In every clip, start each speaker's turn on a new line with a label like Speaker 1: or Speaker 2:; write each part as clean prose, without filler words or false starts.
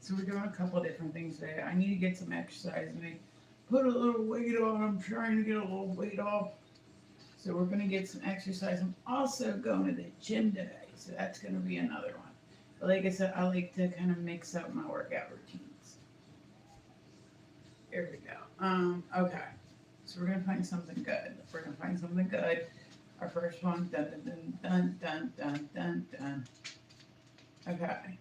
Speaker 1: So we're doing a couple different things today. I need to get some exercise and I put a little weight on. I'm trying to get a little weight off. So we're going to get some exercise. I'm also going to the gym today. So that's going to be another one. But like I said, I like to kind of mix up my workout routines. Here we go. Okay. So we're going to find something good. We're going to find something good. Our first one, dun dun dun dun dun dun dun. Okay.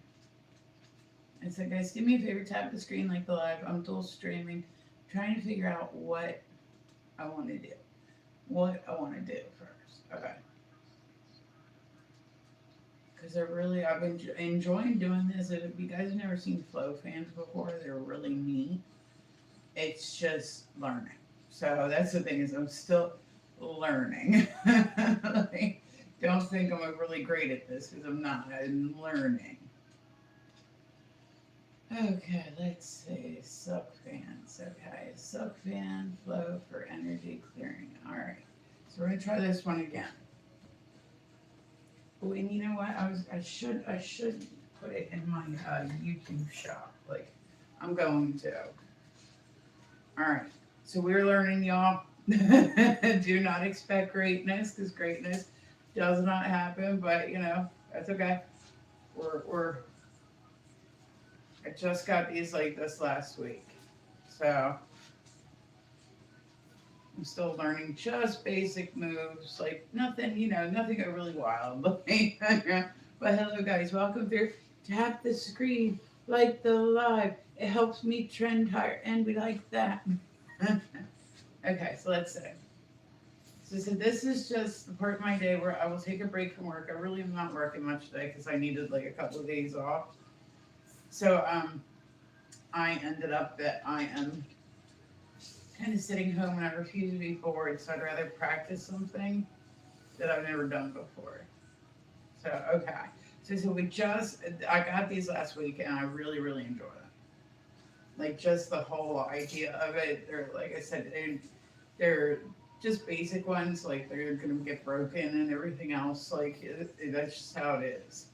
Speaker 1: I said, guys, do me a favor, tap the screen like the live. I'm dual streaming, trying to figure out what I want to do. What I want to do first. Okay. Because I've been enjoying doing this. If you guys have never seen flow fans before, they're really neat. It's just learning. So that's the thing is I'm still learning. Like, don't think I'm really great at this because I'm not. I'm learning. Okay, let's see. Silk fans. Okay, silk fan flow for energy clearing. All right. So we're gonna try this one again. Oh, and you know what? I should put it in my YouTube shop. Like I'm going to. All right. So we're learning, y'all. Do not expect greatness because greatness does not happen. But you know that's okay. We're I just got these like this last week. So I'm still learning just basic moves, like nothing, nothing really wild. But hello guys, welcome through. Tap the screen, like the live. It helps me trend higher and we like that. Okay, so let's say. So this is just the part of my day where I will take a break from work. I really am not working much today because I needed like a couple of days off. So I ended up that I am kind of sitting home and I refuse to be bored, so I'd rather practice something that I've never done before. So okay, I got these last week and I really really enjoy them. Like just the whole idea of it. They're like I said, they're just basic ones. Like they're gonna get broken and everything else. Like that's just how it is.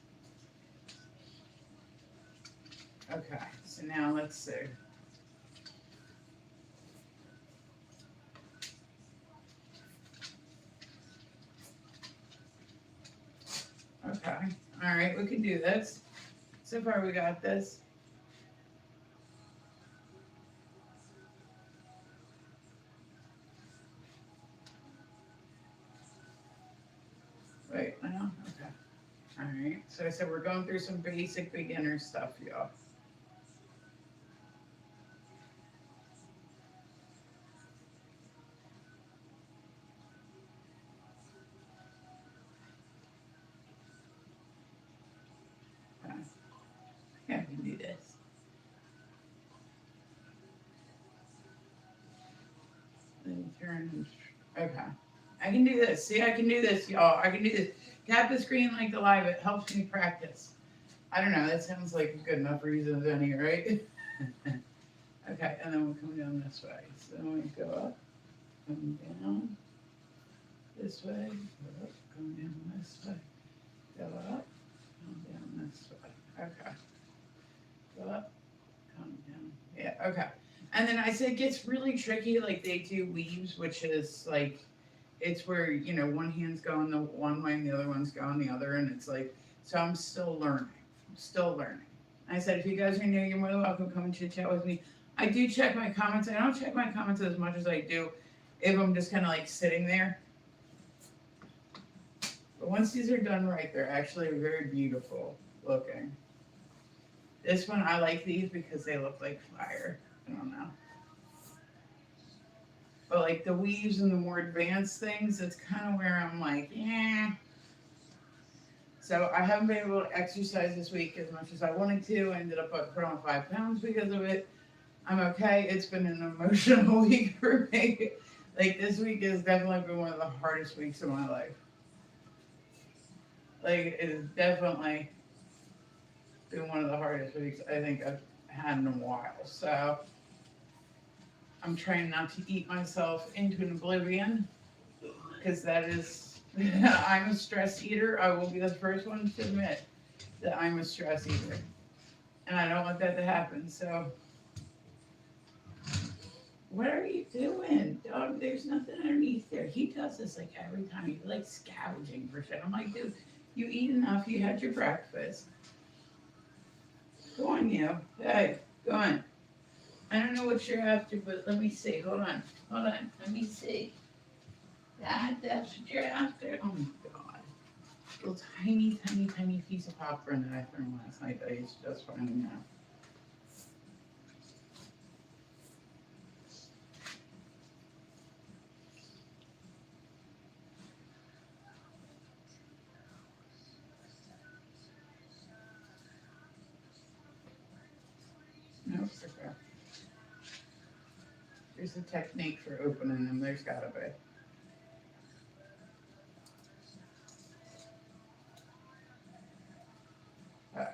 Speaker 1: Okay, so now let's see. Okay, all right, we can do this. So far, we got this. Wait, no? Okay. All right, so I said we're going through some basic beginner stuff, y'all. Okay. Yeah, I can do this. Then turn. Okay. I can do this. See, I can do this, y'all. I can do this. Tap the screen like the live. It helps me practice. I don't know. That sounds like a good enough reason as any, right? Okay, and then we'll come down this way. So we go up, come down this way, go up, come down this way, go up, come down this way. Okay. Go up, come down. Yeah, okay. And then I said it gets really tricky, like they do weaves, which is like it's where, one hand's going the one way and the other one's going the other, and it's like so I'm still learning. I'm still learning. I said if you guys are new, you're more than welcome to come and chit chat with me. I do check my comments. I don't check my comments as much as I do if I'm just kind of like sitting there. But once these are done right, they're actually very beautiful looking. This one, I like these because they look like fire. I don't know. But like the weaves and the more advanced things, it's kind of where I'm like, yeah. So I haven't been able to exercise this week as much as I wanted to. I ended up putting on 5 pounds because of it. I'm okay. It's been an emotional week for me. Like this week has definitely been one of the hardest weeks of my life. Like it has definitely been one of the hardest weeks I think I've had in a while. So I'm trying not to eat myself into an oblivion because that is, I'm a stress eater. I will be the first one to admit that I'm a stress eater. and I don't want that to happen. So, what are you doing, dog? There's nothing underneath there. He does this like every time. He's like scavenging for shit. I'm like, dude, you eat enough. You had your breakfast. Go on, you. Hey, go on. I don't know what you're after, but let me see. Hold on. Hold on. Let me see. That's what you're after. Oh my god. Little tiny, tiny, tiny piece of popcorn that I threw last night that I used just finding now. Nope, okay. There's a technique for opening them. There's gotta be. Uh,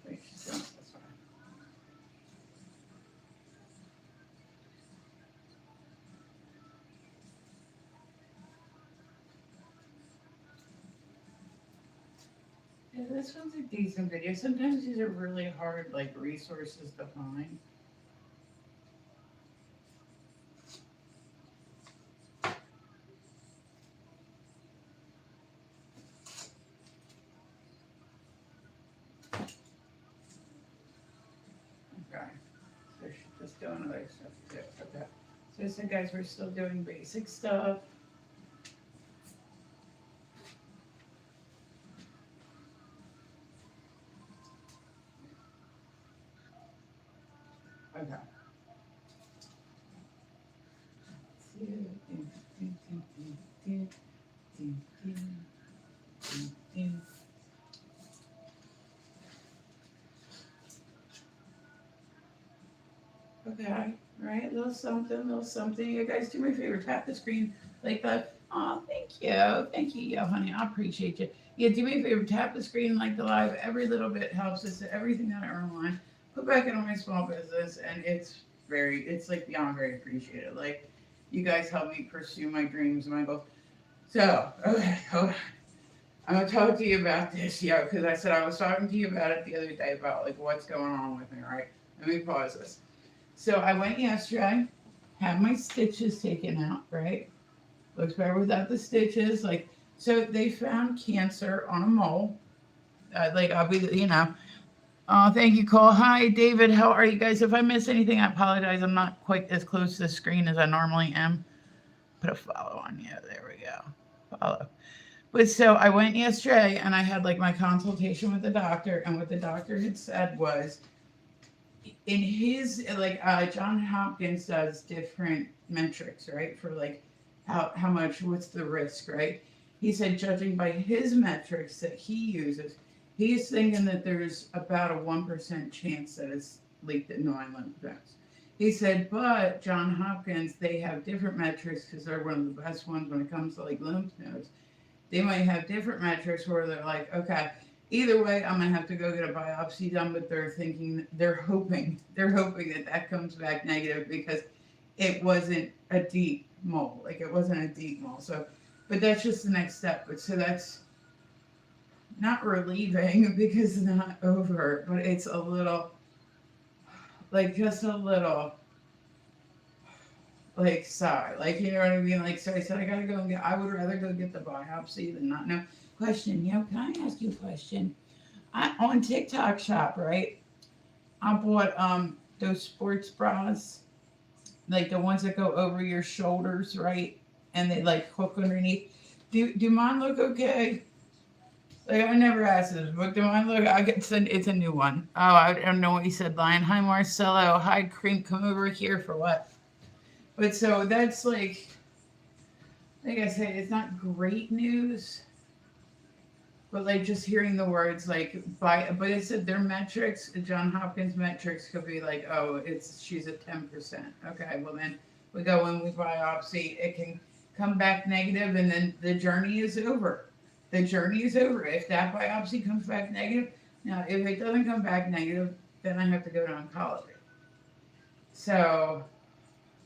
Speaker 1: wait, she's doing it this way. Yeah, this one's a decent video. Sometimes these are really hard, like resources to find. Okay. So she's just doing other stuff too. Okay. So I said, guys, we're still doing basic stuff. Okay. Okay, right, little something. You guys do me a favor, tap the screen like that. Oh, thank you, yo, honey. I appreciate you. Yeah, do me a favor, tap the screen like the live. Every little bit helps us. Everything that I earn online, put back into my small business, and it's like beyond very appreciated. Like, you guys help me pursue my dreams, my goals. So, okay, hold on. I'm gonna talk to you about this, yo, because I said I was talking to you about it the other day about like what's going on with me, right? Let me pause this. So I went yesterday, had my stitches taken out, right? Looks better without the stitches. Like, so they found cancer on a mole. Like, I'll be, Oh, thank you, Cole. Hi, David. How are you guys? If I miss anything, I apologize. I'm not quite as close to the screen as I normally am. Put a follow on you. There we go. Follow. But so I went yesterday and I had like my consultation with the doctor, and what the doctor had said was in his like John Hopkins does different metrics, right? For like how much what's the risk, right? He said judging by his metrics that he uses, he's thinking that there's about a 1% chance that it's leaked in nine lymph nodes. He said, but John Hopkins, they have different metrics because they're one of the best ones when it comes to like lymph nodes. They might have different metrics where they're like, okay, either way, I'm gonna have to go get a biopsy done, but they're hoping that that comes back negative because it wasn't a deep mole, like it wasn't a deep mole. So, but that's just the next step. But so that's not relieving because it's not over, but it's a little, like just a little, like sigh, like you know what I mean. Like so, I said I gotta go and get. I would rather go get the biopsy than not know. Question, can I ask you a question? I on TikTok shop, right? I bought those sports bras, like the ones that go over your shoulders, right? And they like hook underneath. Do mine look okay? Like I never asked this, but do mine look? I get it's a new one. Oh, I don't know what you said, Lion. Hi Marcelo. Hi Cream. Come over here for what? But so that's like I said, it's not great news. But like just hearing the words but it said their metrics, John Hopkins metrics could be like, oh, she's at 10%. Okay, well then we go in with biopsy, it can come back negative, and then the journey is over. The journey is over. If that biopsy comes back negative, now if it doesn't come back negative, then I have to go to oncology. So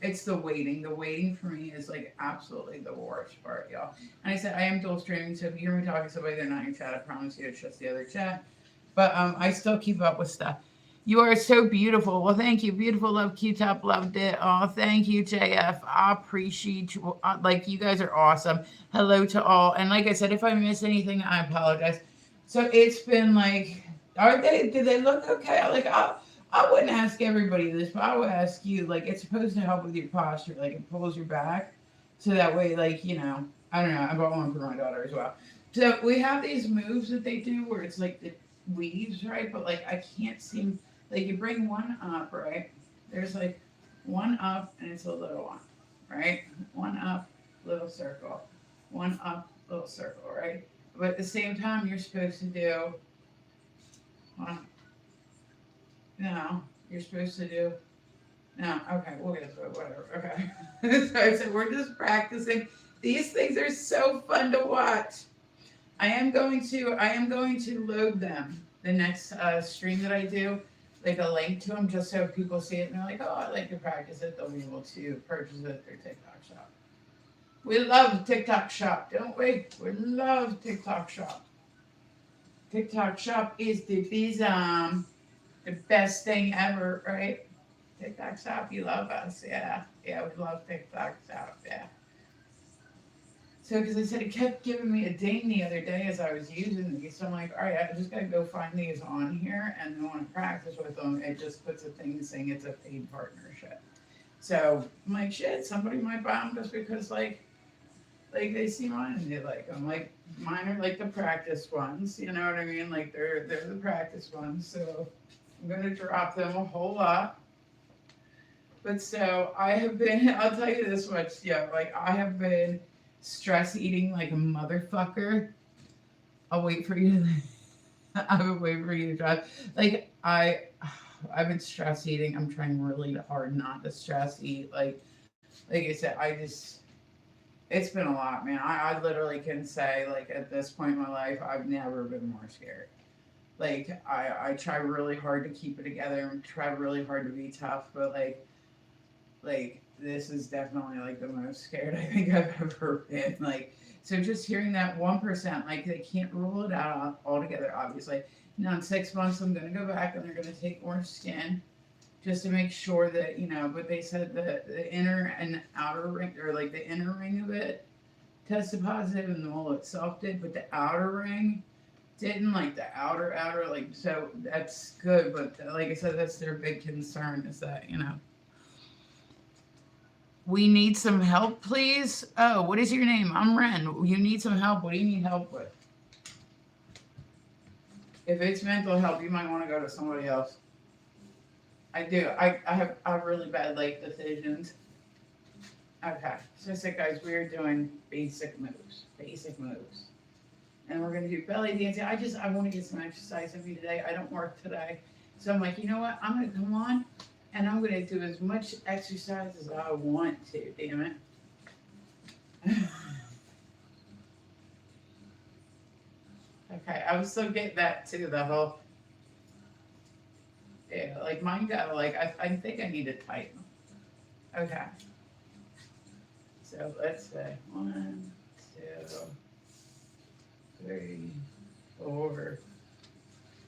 Speaker 1: It's the waiting. The waiting for me is like absolutely the worst part, y'all. And I said I am dual streaming, so if you hear me talking to somebody they're not in your chat, I promise you it's just the other chat. But I still keep up with stuff. You are so beautiful. Well, thank you. Beautiful love, Q-Top loved it. Oh, thank you, JF. I appreciate you. Like, you guys are awesome. Hello to all. And like I said, if I miss anything, I apologize. So it's been like, do they look okay? Like, I wouldn't ask everybody this, but I would ask you, like, it's supposed to help with your posture. Like, it pulls your back. So that way, like, I don't know. I bought one for my daughter as well. So we have these moves that they do where it's like the weaves, right? But like, I can't seem, like, you bring one up, right? There's like one up and it's a little one, right? One up, little circle. One up, little circle, right? But at the same time, you're supposed to do one. No, you're supposed to do. No, okay, we'll get through it, whatever. Okay. So we're just practicing. These things are so fun to watch. I am going to load them the next stream that I do, like a link to them, just so people see it and they're like, oh, I like to practice it. They'll be able to purchase it through TikTok Shop. We love TikTok Shop, don't we? We love TikTok Shop. TikTok Shop is the best thing ever, right? TikTok Shop, you love us, yeah. Yeah, we love TikTok Shop, yeah. So, because I said it kept giving me a ding the other day as I was using these. So I'm like, all right, I just got to go find these on here and then when I practice with them, it just puts a thing saying it's a paid partnership. So I'm like, shit, somebody might buy them just because, like they see mine and they like them. Like, mine are like the practice ones, you know what I mean? Like, they're the practice ones. So I'm going to drop them a whole lot. But so I have been, I'll tell you this much, yeah, like I have been stress eating like a motherfucker. I'll wait for you to, I would wait for you to drive. Like I've been stress eating. I'm trying really hard not to stress eat. Like I said, it's been a lot, man. I literally can say like at this point in my life, I've never been more scared. Like I try really hard to keep it together and try really hard to be tough, but like this is definitely like the most scared I think I've ever been. Like, so just hearing that 1%, like they can't rule it out altogether, obviously. Now in 6 months I'm gonna go back and they're gonna take more skin just to make sure that, but they said the inner and outer ring, or like the inner ring of it tested positive and the mole itself did, but the outer ring didn't, like the outer, like, so that's good, but like I said, that's their big concern is that, we need some help, please. Oh, what is your name? I'm Ren. You need some help. What do you need help with? If it's mental help, you might want to go to somebody else. I do. I have really bad late decisions. Okay. So guys, we're doing basic moves. Basic moves. And we're gonna do belly dancing. I want to get some exercise in me today. I don't work today. So I'm like, you know what? I'm gonna come on and I'm gonna do as much exercise as I want to, damn it. Okay, I was still getting that too, the whole, yeah, like mine got like, I think I need to tighten. Okay. So let's say 1, 2, 3, 4,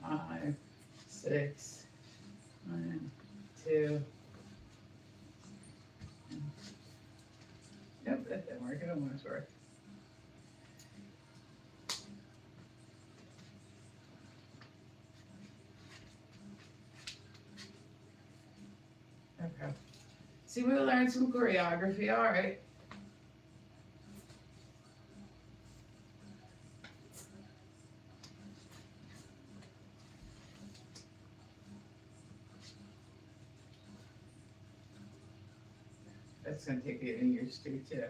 Speaker 1: 5, 6, 1, 2. Yep, that didn't work. It almost worked. Okay. See, we learned some choreography. All right. That's going to take you years to do too.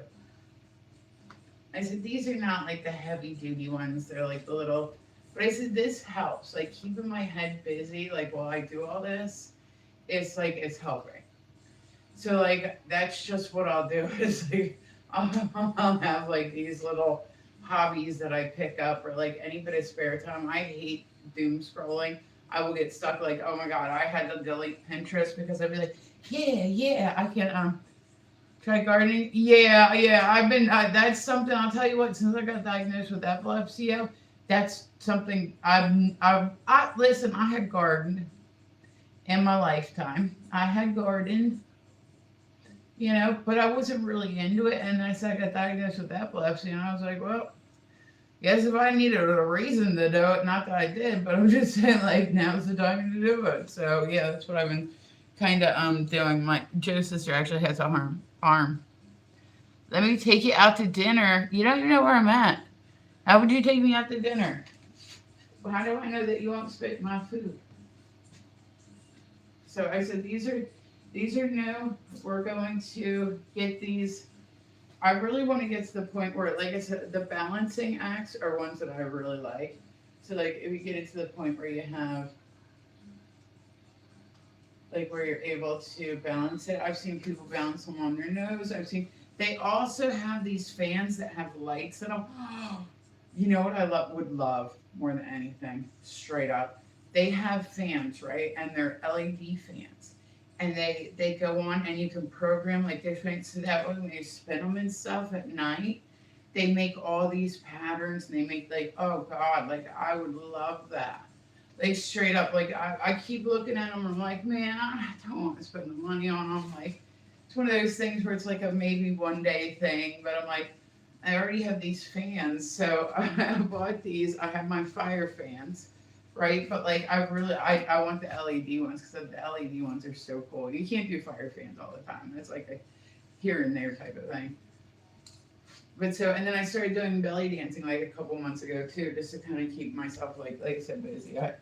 Speaker 1: I said, these are not like the heavy duty ones. They're like the little, but I said, this helps. Like keeping my head busy, like while I do all this, it's like, it's helping. So like, that's just what I'll do is like, I'll have like these little hobbies that I pick up or like any bit of spare time. I hate doom scrolling. I will get stuck like, oh my God, I had to delete Pinterest because I'd be like, yeah, I can, Try gardening. Yeah, yeah. I've been. That's something. I'll tell you what. Since I got diagnosed with epilepsy, that's something I listen. I had gardened in my lifetime. I had gardened, but I wasn't really into it. And I said I got diagnosed with epilepsy, and I was like, well, guess if I needed a reason to do it, not that I did, but I'm just saying, like, now's the time to do it. So yeah, that's what I've been kind of doing. My Joe's sister actually has a arm. Let me take you out to dinner. You don't even know where I'm at. How would you take me out to dinner? Well, how do I know that you won't spit my food? So I said, these are new. We're going to get these. I really want to get to the point where, like I said, the balancing acts are ones that I really like. So like if you get it to the point where you have like where you're able to balance it. I've seen people balance them on their nose. They also have these fans that have lights in them. You know what I would love more than anything, straight up. They have fans, right? And they're LED fans. And they go on and you can program like different so that when they spin them and stuff at night, they make all these patterns and they make like, oh God, like I would love that. Like straight up, like I keep looking at them. I'm like, man, I don't want to spend the money on them. Like, it's one of those things where it's like a maybe one day thing. But I'm like, I already have these fans, so I bought these. I have my fire fans, right? But like, I want the LED ones because the LED ones are so cool. You can't do fire fans all the time. That's like a here and there type of thing. But so, and then I started doing belly dancing like a couple months ago too, just to kind of keep myself like I said, busy. I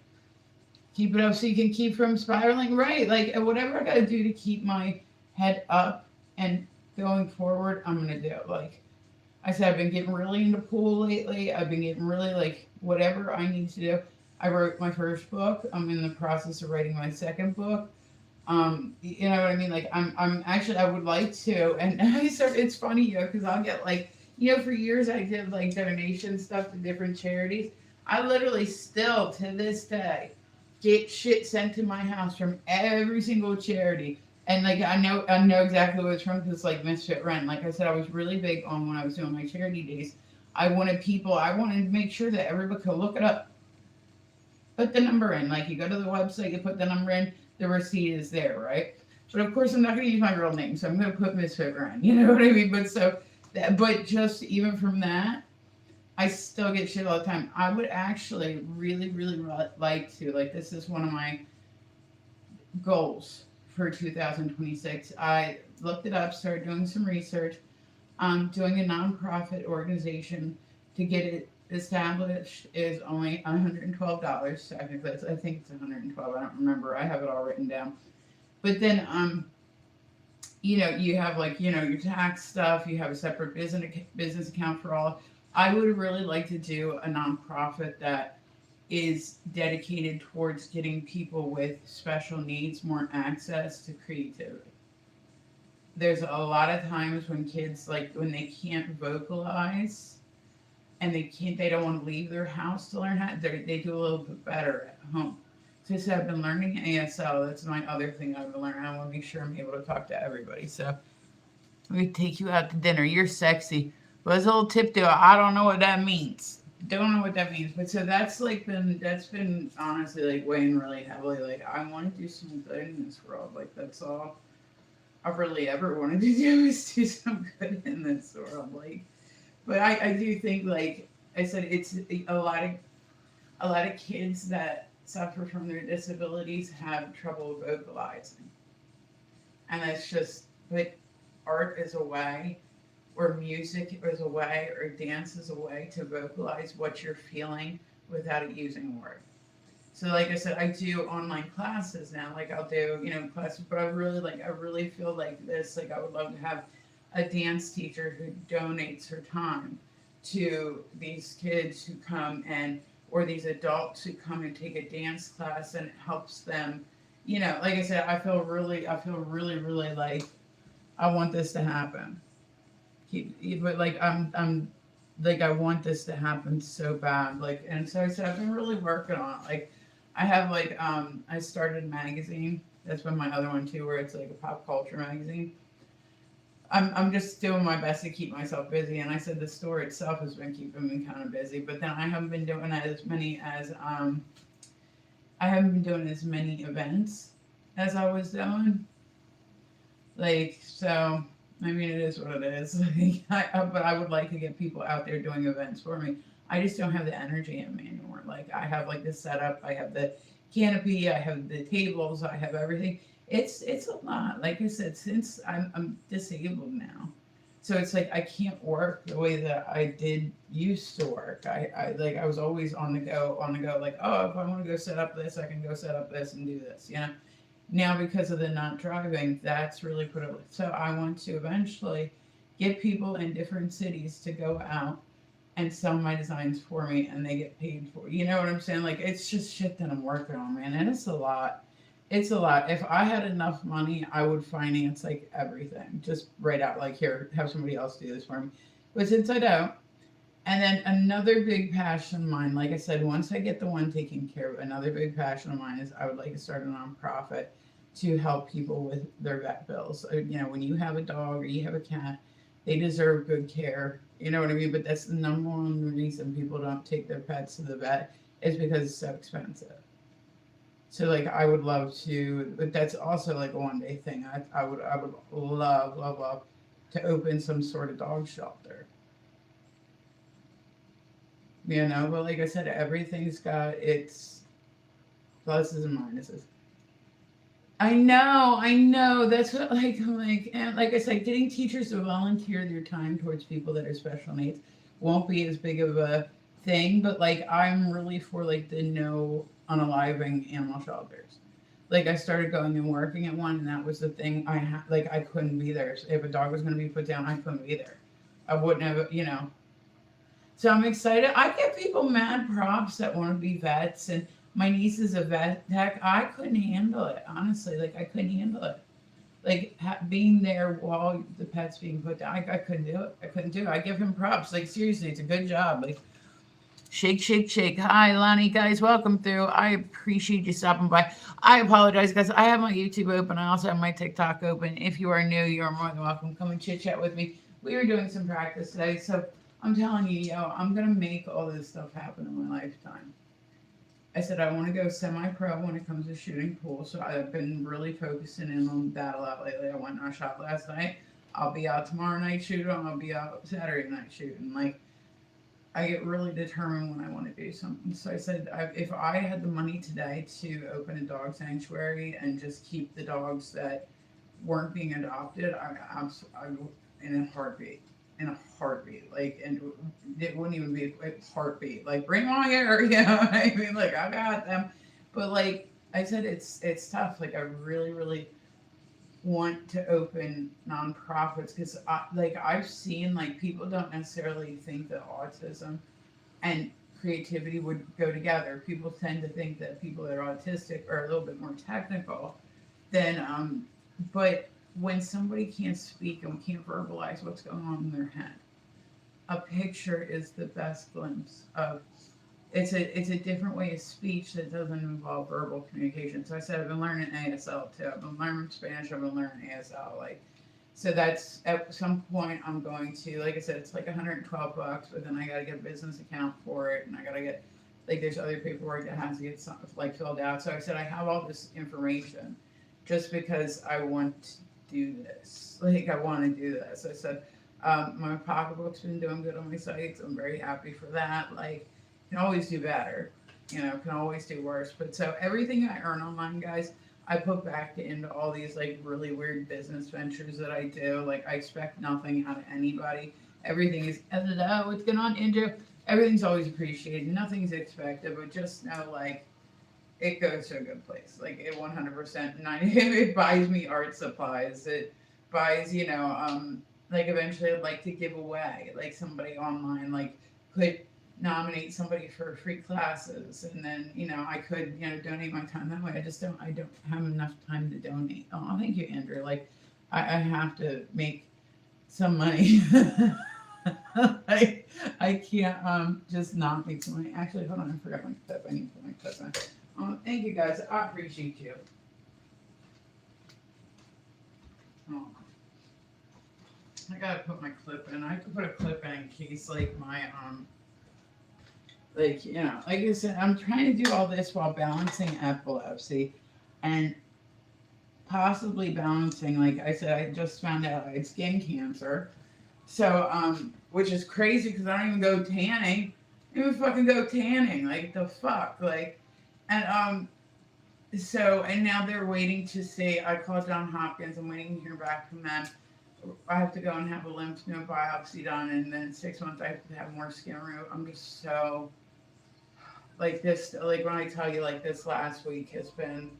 Speaker 1: keep it up so you can keep from spiraling. Right, like whatever I got to do to keep my head up and going forward, I'm gonna do. Like I said, I've been getting really into pool lately. I've been getting really like whatever I need to do. I wrote my first book. I'm in the process of writing my second book. You know what I mean? Like I'm actually I would like to, and it's funny, because I'll get like, for years I did like donation stuff to different charities. I literally still to this day get shit sent to my house from every single charity. And like I know exactly what it's from because like Misfit Ren. Like I said, I was really big on when I was doing my charity days. I wanted to make sure that everybody could look it up, put the number in. Like you go to the website, you put the number in, the receipt is there, right? But of course, I'm not going to use my real name, so I'm going to put Misfit Ren. You know what I mean? But just even from that, I still get shit all the time. I would actually really, really like to, like, this is one of my goals for 2026. I looked it up, started doing some research. Doing a nonprofit organization to get it established is only $112 technically. I think it's 112. I don't remember. I have it all written down. But then, you have like, your tax stuff. You have a separate business account for all. I would really like to do a nonprofit that is dedicated towards getting people with special needs more access to creativity. There's a lot of times when kids, like when they can't vocalize and they don't want to leave their house to learn how, they do a little bit better at home. So I've been learning ASL. That's my other thing I've been learning. I want to make sure I'm able to talk to everybody. So let me take you out to dinner. You're sexy. Well, there's a little tip there. I don't know what that means. Don't know what that means. But so that's been honestly like weighing really heavily. Like I want to do some good in this world. Like that's all I've really ever wanted to do is do some good in this world. Like, but I do think, like I said, it's a lot of kids that suffer from their disabilities have trouble vocalizing, and that's just. But art is a way, or music is a way, or dance is a way to vocalize what you're feeling without it using words. So like I said, I do online classes now. Like I'll do, classes, but I really feel like this. Like I would love to have a dance teacher who donates her time to these kids who come or these adults who come and take a dance class, and it helps them. Like I said, I feel really, really like I want this to happen. But like I'm like I want this to happen so bad. Like, and so I said I've been really working on it. Like I have like I started a magazine. That's been my other one too, where it's like a pop culture magazine. I'm just doing my best to keep myself busy. And I said the store itself has been keeping me kind of busy, but then I haven't been doing as many as I haven't been doing as many events as I was doing. Like, so, I mean, it is what it is. But I would like to get people out there doing events for me. I just don't have the energy in me anymore. Like, I have like the setup, I have the canopy, I have the tables, I have everything. It's a lot. Like I said, since I'm disabled now, so it's like I can't work the way that I did used to work. I was always on the go. Like, oh, if I want to go set up this, I can go set up this and do this. You know, now because of the not driving, that's really put it. So I want to eventually get people in different cities to go out and sell my designs for me, and they get paid for. You know what I'm saying? Like it's just shit that I'm working on, man, and it's a lot. It's a lot. If I had enough money, I would finance like everything. Just write out like here, have somebody else do this for me. But since I don't, and then another big passion of mine, like I said, once I get the one taken care of, another big passion of mine is I would like to start a nonprofit to help people with their vet bills. You know, when you have a dog or you have a cat, they deserve good care. You know what I mean? But that's the number one reason people don't take their pets to the vet is because it's so expensive. So like I would love to, but that's also like a one day thing. I would love to open some sort of dog shelter. You know, but like I said, everything's got its pluses and minuses. I know. That's what like I'm like, and like I said, getting teachers to volunteer their time towards people that are special needs won't be as big of a thing. But like I'm really for like the no unaliving animal shelters. Like I started going and working at one, and that was the thing. Like I couldn't be there. So if a dog was going to be put down, I couldn't be there. I wouldn't have, you know. So I'm excited. I get people mad props that want to be vets, and my niece is a vet tech. I couldn't handle it, honestly. Like I couldn't handle it. Like being there while the pet's being put down, I couldn't do it. I couldn't do it. I give him props. Like seriously, it's a good job. Like shake, shake, shake. Hi, Lonnie, guys, welcome through. I appreciate you stopping by. I apologize, guys. I have my YouTube open. I also have my TikTok open. If you are new, you are more than welcome. Come and chit chat with me. We were doing some practice today, so I'm telling you, I'm gonna make all this stuff happen in my lifetime. I said I want to go semi-pro when it comes to shooting pool, so I've been really focusing in on that a lot lately. I went and I shot last night. I'll be out tomorrow night shooting. I'll be out Saturday night shooting. Like I get really determined when I want to do something. So I said, if I had the money today to open a dog sanctuary and just keep the dogs that weren't being adopted, I would in a heartbeat. In a heartbeat. Like, and it wouldn't even be a heartbeat. Like, bring them on here. You know what I mean? Like, I got them. But like I said, it's tough. Like, I really want to open nonprofits because like I've seen like people don't necessarily think that autism and creativity would go together. People tend to think that people that are autistic are a little bit more technical than but when somebody can't speak and can't verbalize what's going on in their head, a picture is the best glimpse of it's a different way of speech that doesn't involve verbal communication. So I said I've been learning ASL too. I've been learning Spanish. I've been learning ASL. Like, so that's at some point I'm going to, like I said, it's like $112, but then I got to get a business account for it, and I got to get like there's other paperwork that has to get some, like filled out. So I said I have all this information just because I want to do this. Like I want to do this. I said my pocketbook's been doing good on my sites. I'm very happy for that. Like can always do better, can always do worse. But so everything I earn online, guys, I put back into all these like really weird business ventures that I do. Like I expect nothing out of anybody. Everything is hello, what's going on, Andrew? Everything's always appreciated. Nothing's expected, but just know like it goes to a good place. Like it 100%. It buys me art supplies. It buys, like eventually I'd like to give away. Like somebody online like could nominate somebody for free classes, and then I could donate my time that way. I don't have enough time to donate. Oh, thank you, Andrew. Like I have to make some money. I can't just not make some money. Actually, hold on, I forgot my clip. I need to put my clip on. Thank you guys. I appreciate you. Oh. I gotta put my clip in. I have to put a clip in case, like, my, like, you know, like I said, I'm trying to do all this while balancing epilepsy and possibly balancing, like I said, I just found out I had skin cancer. So, which is crazy because I don't even go tanning. I don't even fucking go tanning. Like, the fuck? Like, and, so, and now they're waiting to see. I called John Hopkins. I'm waiting to hear back from them. I have to go and have a lymph node biopsy done, and then in 6 months I have to have more skin removed. I'm just so like this. Like when I tell you, like this last week has been.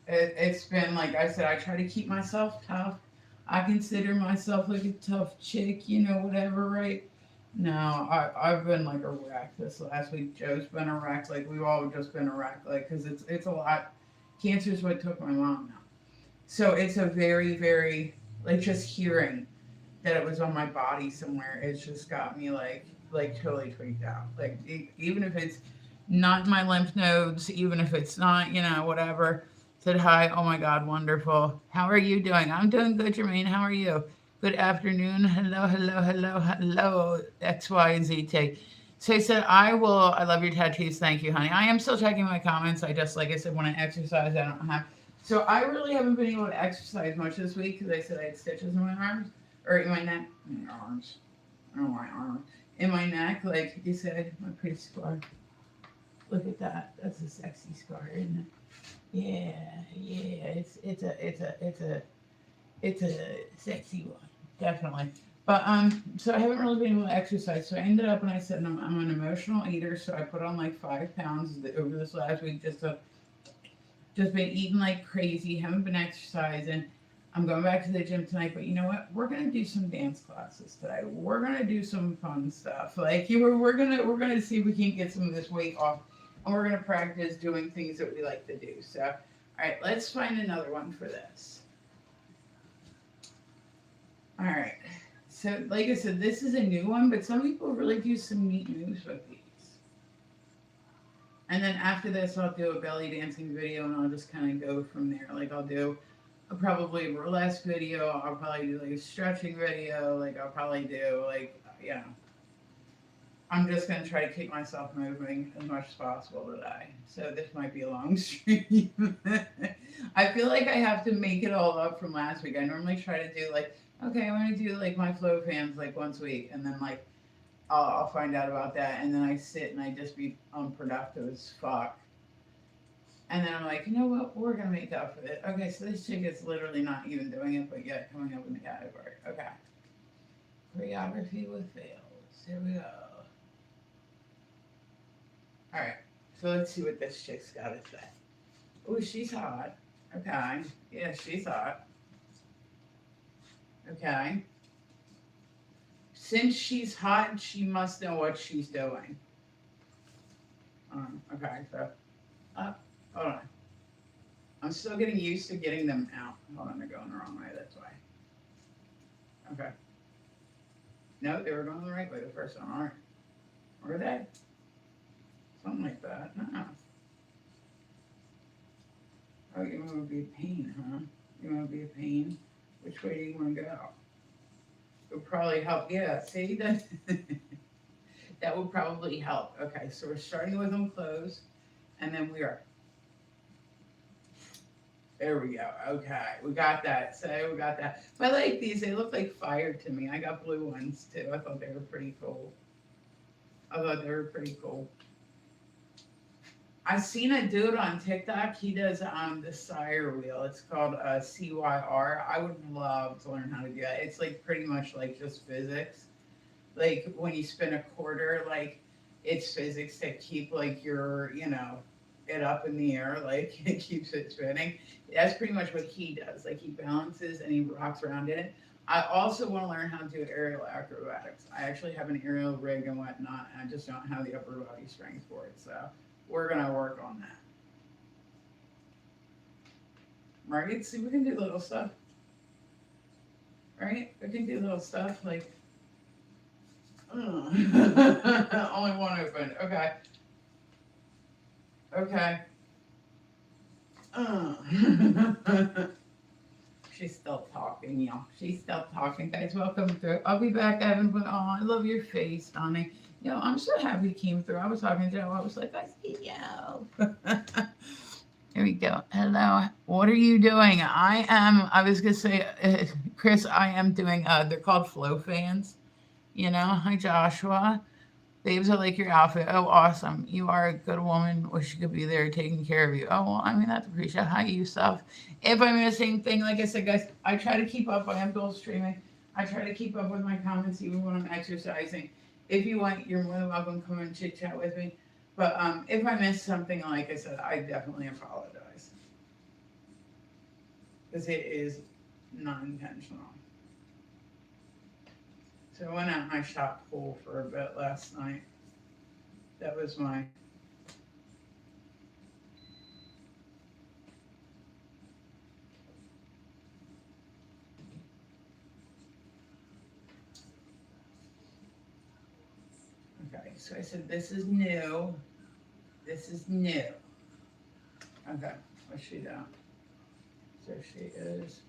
Speaker 1: It's been like I said. I try to keep myself tough. I consider myself like a tough chick, you know, whatever, right? No, I've been like a wreck this last week. Joe's been a wreck. Like we've all just been a wreck. Like because it's a lot. Cancer is what took my mom now. So it's a very, very, like just hearing that it was on my body somewhere, it's just got me like totally freaked out. Like even if it's not my lymph nodes, even if it's not, you know, whatever. Said hi. Oh my God, wonderful. How are you doing? I'm doing good, Jermaine. How are you? Good afternoon. Hello, hello, hello, hello. X, Y, and Z take. So I said, I will. I love your tattoos. Thank you, honey. I am still checking my comments. I just, like I said, when I exercise, I don't have. So I really haven't been able to exercise much this week because I said I had stitches in my arms or in my neck. In my arms. Oh, my arm. In my neck, like you said, my pretty scar. Look at that. That's a sexy scar, isn't it? Yeah, yeah. It's a sexy one, definitely. But so I haven't really been able to exercise. So I ended up and I said I'm an emotional eater, so I put on like 5 pounds over this last week just been eating like crazy, haven't been exercising. I'm going back to the gym tonight, but you know what? We're gonna do some dance classes today. We're gonna do some fun stuff. Like we're gonna see if we can get some of this weight off, and we're gonna practice doing things that we like to do. So, all right, let's find another one for this. All right. So, like I said, this is a new one, but some people really do some neat moves with these. And then after this, I'll do a belly dancing video, and I'll just kind of go from there. Like I'll do probably a burlesque video. I'll probably do like a stretching video. Like I'll probably do like I'm just gonna try to keep myself moving as much as possible today. So this might be a long stream. I feel like I have to make it all up from last week. I normally try to do like, okay, I'm gonna do like my flow fans like once a week, and then like I'll find out about that, and then I sit and I just be unproductive as fuck. And then I'm like, you know what? We're gonna make up for it. Okay, so this chick is literally not even doing it, but yet coming up in the category. Okay, choreography with fails. Here we go. All right, so let's see what this chick's got to say. Oh, she's hot. Okay, yeah, she's hot. Okay. Since she's hot, she must know what she's doing. Okay, so, hold on. I'm still getting used to getting them out. Hold on, they're going the wrong way, that's why. Okay. No, they were going the right way the first time. All right. Were they? Something like that. No. Oh, you want to be a pain, huh? You want to be a pain? Which way do you want to go? It would probably help. Yeah, see that? That would probably help. Okay, so we're starting with them closed, and then we are. There we go. Okay, we got that. So we got that. But I like these. They look like fire to me. I got blue ones too. I thought they were pretty cool. I seen a dude on TikTok. He does the sire wheel. It's called CYR. I would love to learn how to do that. It's like pretty much like just physics. Like when you spin a quarter, like it's physics to keep like it up in the air, like it keeps it spinning. That's pretty much what he does. Like he balances and he rocks around in it. I also want to learn how to do aerial acrobatics. I actually have an aerial rig and whatnot, and I just don't have the upper body strength for it. So we're gonna work on that. Right? See, we can do little stuff. Right? We can do little stuff like. Only one open. Okay. Okay. She she's still talking, y'all. She's still talking. Guys, welcome through. I'll be back. I haven't put on. I love your face, honey. I'm so happy you came through. I was talking to Joe. I was like, I see you. Here we go. Hello. What are you doing? I was going to say, Chris, I am doing, they're called flow fans. Hi, Joshua. Babes, I like your outfit. Oh, awesome. You are a good woman. Wish you could be there taking care of you. Oh, well, I mean, that's appreciated. Hi, Yusuf. If I'm missing thing, like I said, guys, I try to keep up. I am dual streaming. I try to keep up with my comments even when I'm exercising. If you want, you're more than welcome to come and chit chat with me. But if I miss something, like I said, I definitely apologize. Because it is not intentional. So I went out and I shot pool for a bit last night. That was my. Okay, so I said this is new. This is new. Okay, what's she doing? So she is.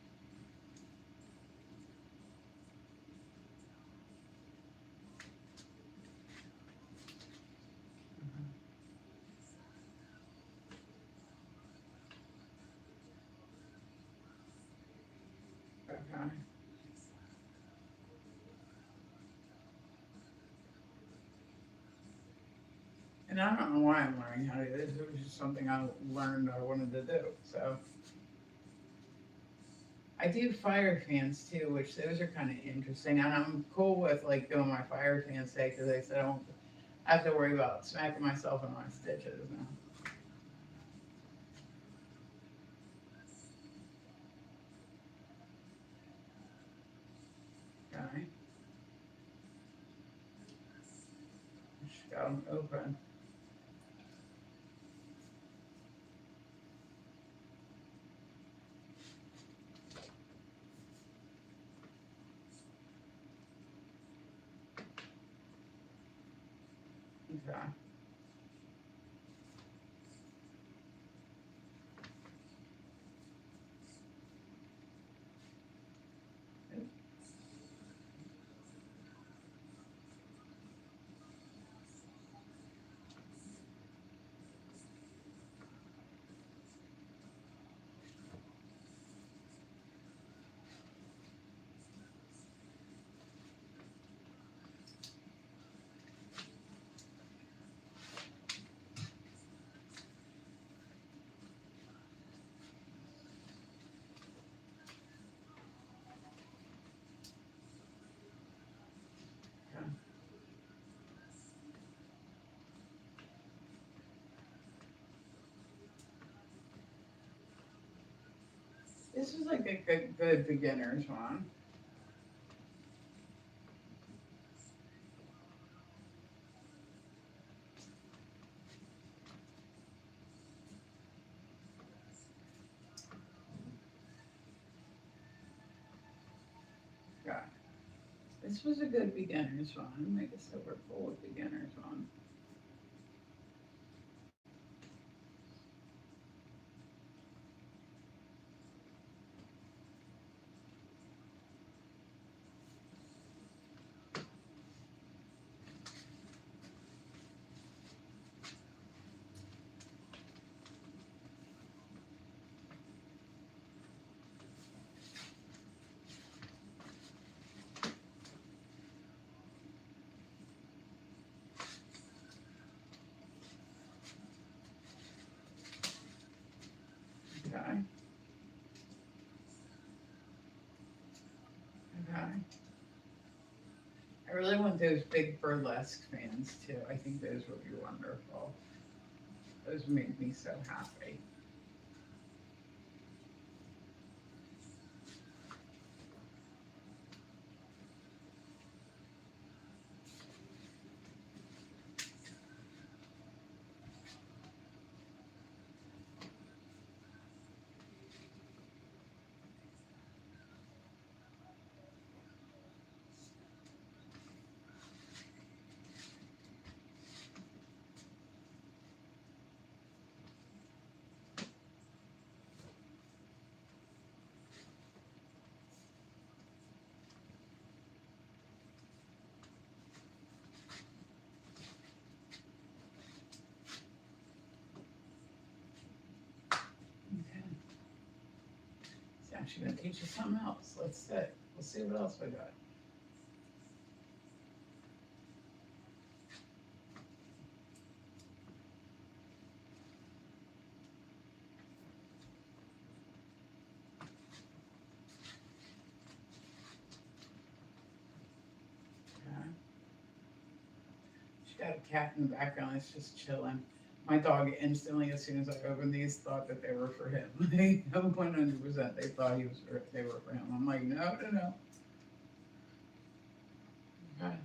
Speaker 1: Okay. And I don't know why I'm learning how to do this. It was just something I learned I wanted to do. So I do fire fans too, which those are kind of interesting. And I'm cool with like doing my fire fans today because I said I don't have to worry about smacking myself in my stitches now. Okay. Just got them open. Okay. Okay. This was like a good beginner's one. Okay. This was a good beginner's one. Make a silver full of beginner's one. Okay. Okay. I really want those big burlesque fans too. I think those would be wonderful. Those make me so happy. she's gonna teach us something else. Let's see. Let's see what else we got. Okay. She got a cat in the background. It's just chilling. My dog instantly, as soon as I opened these, thought that they were for him. 100%. They thought they were for him. I'm like, no, no, no. Okay.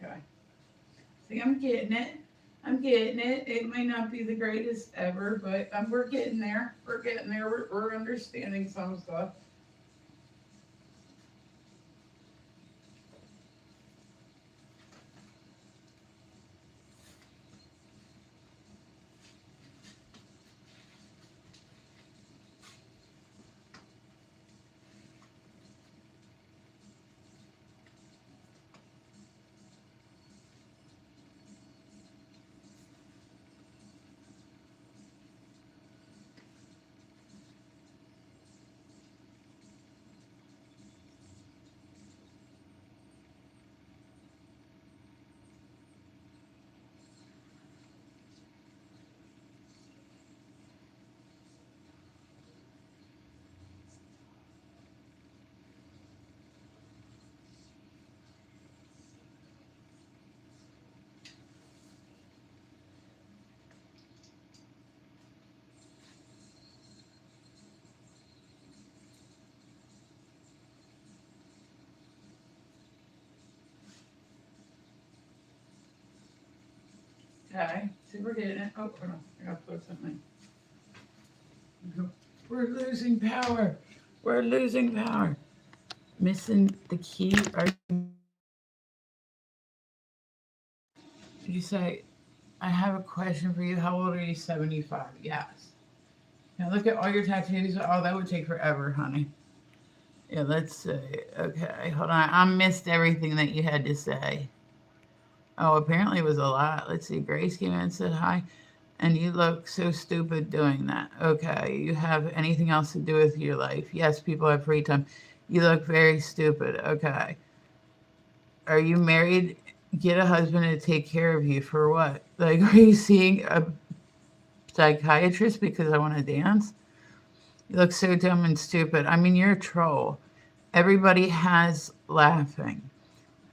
Speaker 1: Okay. See, I'm getting it. I'm getting it. It may not be the greatest ever, but we're getting there. We're getting there. We're understanding some stuff. Okay. See, we're getting it. Oh, hold on. I gotta put something. We're losing power. We're losing power. Missing the key. Are you say, I have a question for you. How old are you? 75. Yes. Now look at all your tattoos. Oh, that would take forever, honey. Yeah, let's see. Okay, hold on. I missed everything that you had to say. Oh, apparently it was a lot. Let's see. Grace came in and said hi. And you look so stupid doing that. Okay. You have anything else to do with your life? Yes, people have free time. You look very stupid. Okay. Are you married? Get a husband to take care of you for what? Like, are you seeing a psychiatrist because I want to dance? You look so dumb and stupid. I mean, you're a troll. Everybody has laughing.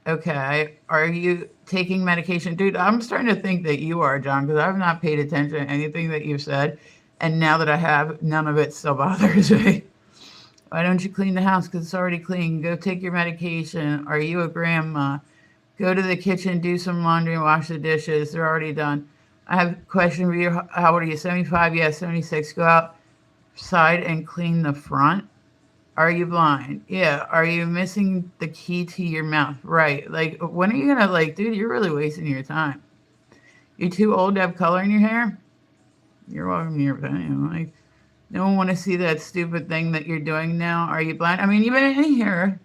Speaker 1: Okay. Are you taking medication? Dude, I'm starting to think that you are, John, because I've not paid attention to anything that you've said. And now that I have, none of it still bothers me. Why don't you clean the house? Because it's already clean. Go take your medication. Are you a grandma? Go to the kitchen, do some laundry, and wash the dishes. They're already done. I have a question for you. How old are you? 75? Yes, 76. Go outside and clean the front. Are you blind? Yeah. Are you missing the key to your mouth? Right. Like, when are you gonna, like, dude, you're really wasting your time. You're too old to have color in your hair? You're welcome to your opinion. Like, no one want to see that stupid thing that you're doing now. Are you blind? I mean, even in here,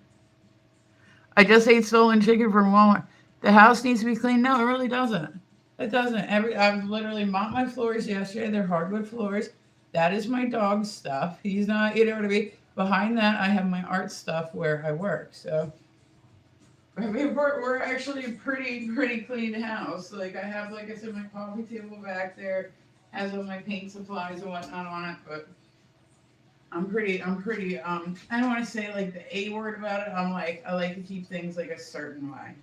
Speaker 1: I just ate stolen chicken from Walmart. The house needs to be cleaned. No, it really doesn't. It doesn't. I've literally mopped my floors yesterday. They're hardwood floors. That is my dog's stuff. He's not, you know what I mean? Behind that, I have my art stuff where I work. So, I mean, we're actually a pretty clean house. Like, I have, like I said, my coffee table back there has all my paint supplies and whatnot on it. But I don't want to say like the A word about it. I'm like, I like to keep things like a certain way.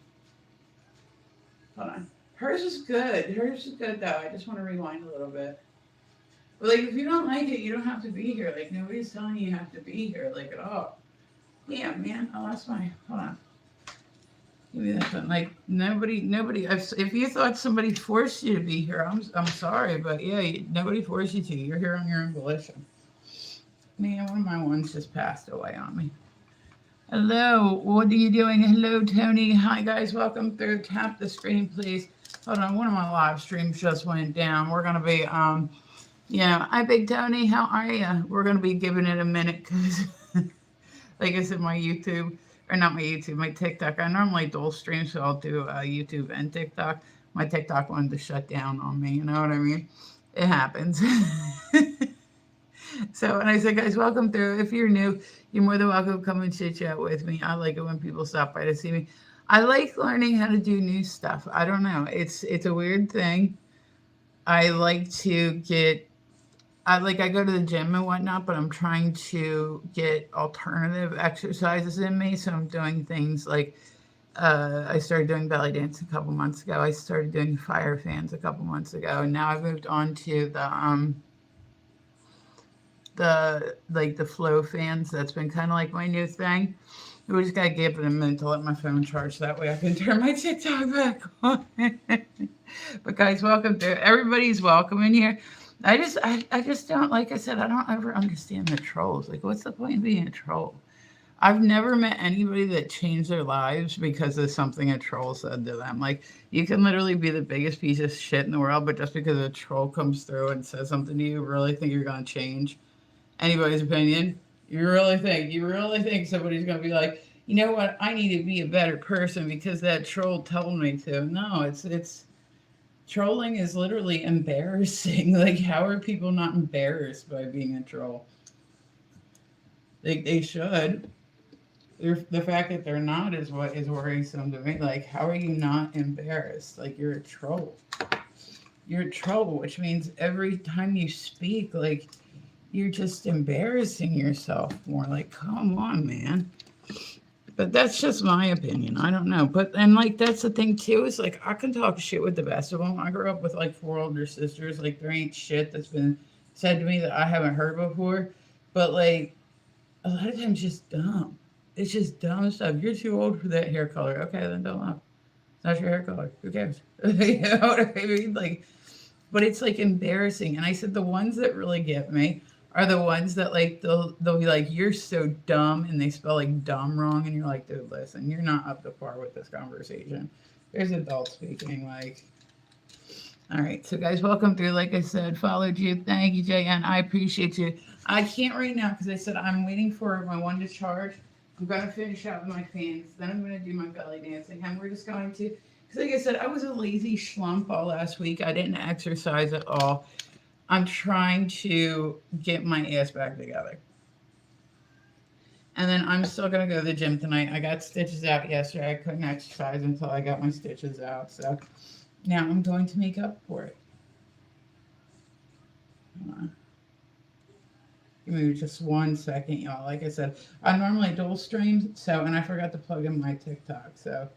Speaker 1: Hold on. Hers is good. Hers is good though. I just want to rewind a little bit. But like, if you don't like it, you don't have to be here. Like, nobody's telling you have to be here, like, at all. Yeah, man. Oh, that's my. Hold on. Give me that one. Like, nobody. If you thought somebody forced you to be here, I'm sorry, but yeah, nobody forced you to. You're here on your own volition. Man, one of my ones just passed away on me. Hello, what are you doing? Hello, Tony. Hi, guys. Welcome through. Tap the screen, please. Hold on, one of my live streams just went down. We're gonna be, hi, Big Tony. How are you? We're gonna be giving it a minute because, like I said, my YouTube, or not my YouTube, my TikTok. I normally dual stream, so I'll do YouTube and TikTok. My TikTok wanted to shut down on me. You know what I mean? It happens. So, and I said, guys, welcome through. If you're new, you're more than welcome to come and chit chat with me. I like it when people stop by to see me. I like learning how to do new stuff. I don't know. It's a weird thing. I like to get I go to the gym and whatnot, but I'm trying to get alternative exercises in me. So I'm doing things like I started doing belly dance a couple months ago. I started doing fire fans a couple months ago, and now I've moved on to the flow fans. That's been kind of like my new thing. We just gotta give it a minute to let my phone charge. That way I can turn my TikTok back on. But guys, welcome to everybody's welcome in here. I just don't, like I said, I don't ever understand the trolls. Like, what's the point of being a troll? I've never met anybody that changed their lives because of something a troll said to them. Like, you can literally be the biggest piece of shit in the world, but just because a troll comes through and says something to you, really think you're gonna change anybody's opinion? You really think somebody's gonna be like, you know what, I need to be a better person because that troll told me to? No, it's trolling is literally embarrassing. Like, how are people not embarrassed by being a troll? They should. The fact that they're not is what is worrisome to me. Like, how are you not embarrassed? Like, you're a troll. You're a troll, which means every time you speak, like, you're just embarrassing yourself more. Like, come on, man. But that's just my opinion. I don't know. But, and like, that's the thing too, is like, I can talk shit with the best of them. I grew up with like 4 older sisters. Like, there ain't shit that's been said to me that I haven't heard before. But like, a lot of times, just dumb. It's just dumb stuff. You're too old for that hair color. Okay, then don't laugh. It's not your hair color. Who cares? You know what I mean? Like, but it's like embarrassing. And I said the ones that really get me are the ones that like they'll be like, you're so dumb, and they spell like dumb wrong, and you're like, dude, listen, you're not up to par with this conversation. There's adults speaking. Like, all right, so guys, welcome through. Like I said, followed you. Thank you, JN. I appreciate you. I can't right now because I said I'm waiting for my one to charge. I'm gonna finish out with my fans, then I'm gonna do my belly dancing, and we're just going to. Because like I said, I was a lazy schlump all last week. I didn't exercise at all. I'm trying to get my ass back together. And then I'm still going to go to the gym tonight. I got stitches out yesterday. I couldn't exercise until I got my stitches out. So now I'm going to make up for it. Hold on. Give me just 1 second, y'all. Like I said, I normally dual stream, and I forgot to plug in my TikTok. So,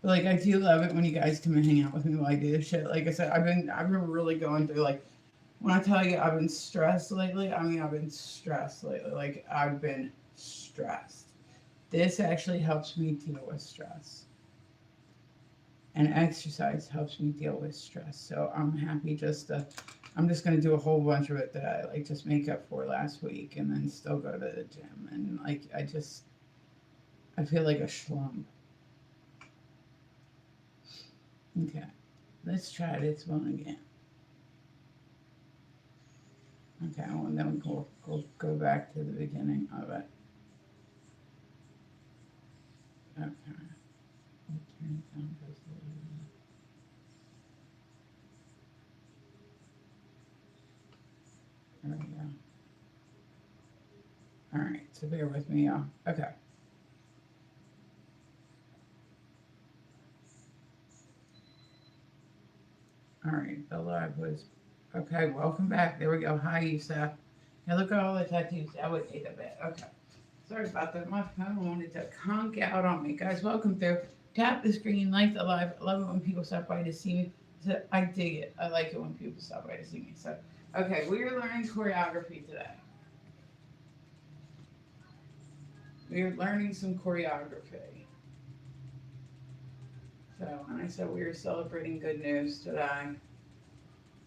Speaker 1: but like, I do love it when you guys come and hang out with me while I do this shit. Like I said, I've been really going through, like, when I tell you I've been stressed lately, I mean, I've been stressed lately. Like, I've been stressed. This actually helps me deal with stress. and exercise helps me deal with stress. So I'm happy I'm just gonna do a whole bunch of it that I like just make up for last week, and then still go to the gym. And like I feel like a schlump. Okay, let's try this one again. Okay, well then go back to the beginning of it. Okay. Turn it down just a little bit. There we go. All right, so bear with me, y'all. Okay. All right, the live was okay. Welcome back. There we go. Hi, Yusef. Now look at all the tattoos. That would take a bit. Okay. Sorry about that. My phone wanted to conk out on me. Guys, welcome through. Tap the screen, like the live. I love it when people stop by to see me. So I dig it. I like it when people stop by to see me. So, okay, we are learning choreography today. We are learning some choreography. So, and I said we are celebrating good news today.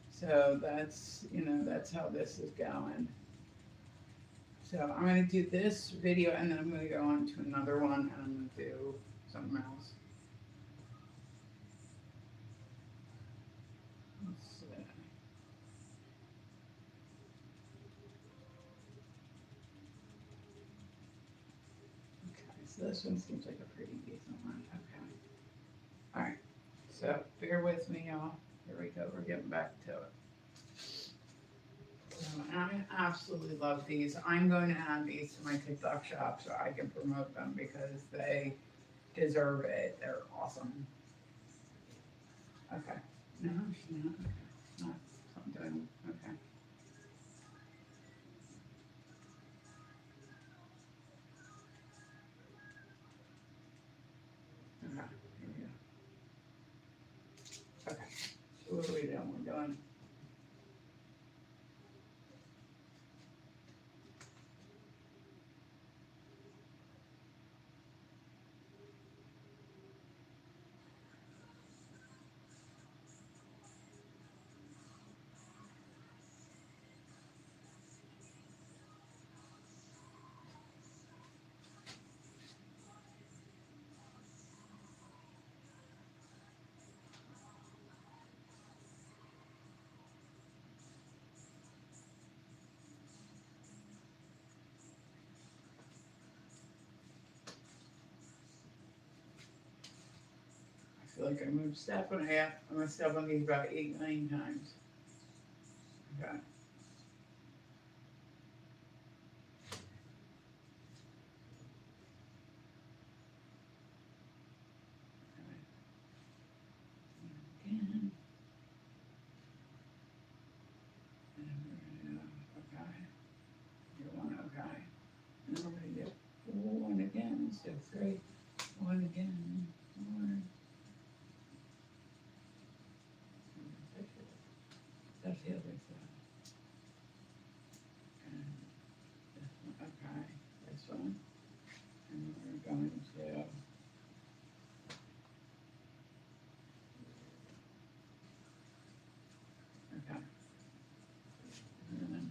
Speaker 1: So that's how this is going. So I'm going to do this video and then I'm going to go on to another one and I'm going to do something else. Let's see. Okay, so this one seems like a pretty decent one. Okay. All right. So bear with me, y'all. Here we go. We're getting back to it. So, and I absolutely love these. I'm going to add these to my TikTok shop so I can promote them because they deserve it. They're awesome. Okay. No, she's not. Okay. Not something. Okay. Okay. Here we go. Okay. So what are we doing? We're doing. I feel like I moved step and a half. I'm gonna step on these about 8, 9 times. Okay. Again. And we're gonna do, okay. You're one, okay. And then we're gonna do one again. So 3, one again, one. That's the other side. And this one, okay. This one. And we're going to, okay. And then,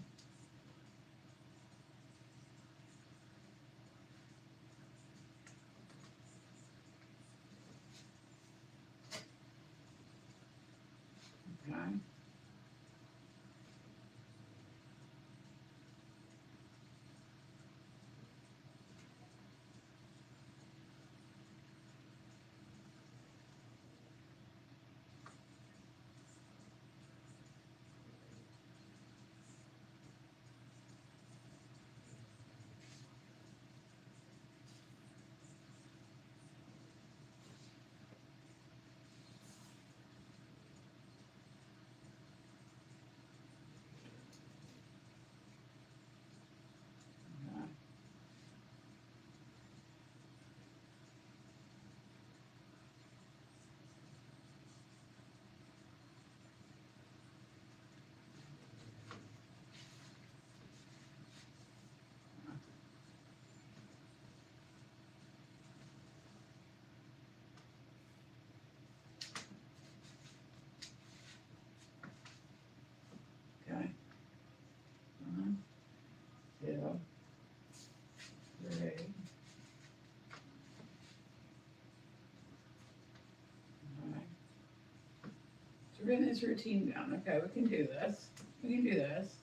Speaker 1: getting his routine down. Okay, we can do this. We can do this.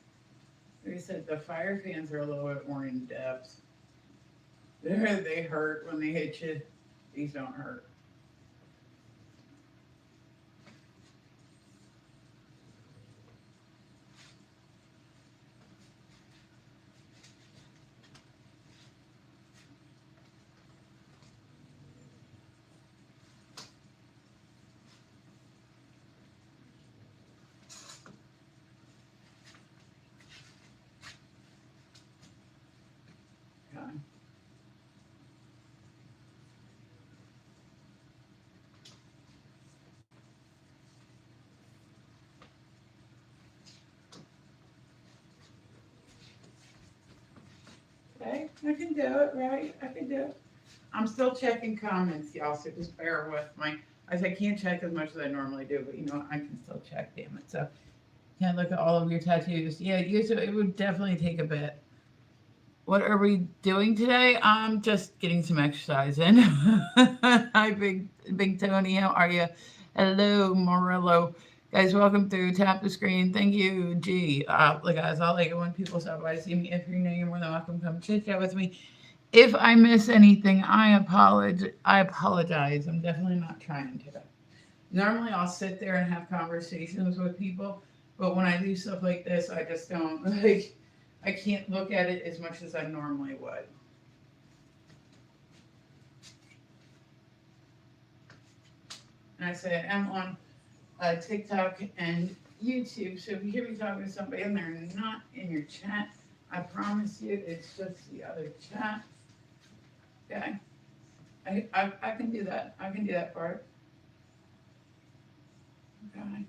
Speaker 1: Like I said, the fire fans are a little bit more in depth. They hurt when they hit you. These don't hurt. Okay. Okay, I can do it, right? I can do it. I'm still checking comments, y'all, so just bear with me. I can't check as much as I normally do, but you know, I can still check, damn it. So, can't look at all of your tattoos. Yeah, it would definitely take a bit. What are we doing today? I'm just getting some exercise in. Hi, Big Tony. How are you? Hello, Morello. Guys, welcome through. Tap the screen. Thank you, G. Look, guys, I like it when people stop by see me. If you're new, you're more than welcome. Come chit chat with me. If I miss anything, I apologize. I apologize. I'm definitely not trying to. Normally, I'll sit there and have conversations with people, but when I do stuff like this, I just don't like. I can't look at it as much as I normally would. And I say I'm on TikTok and YouTube, so if you hear me talking to somebody and they're not in your chat, I promise you it's just the other chat. Okay, I can do that. I can do that part. Okay.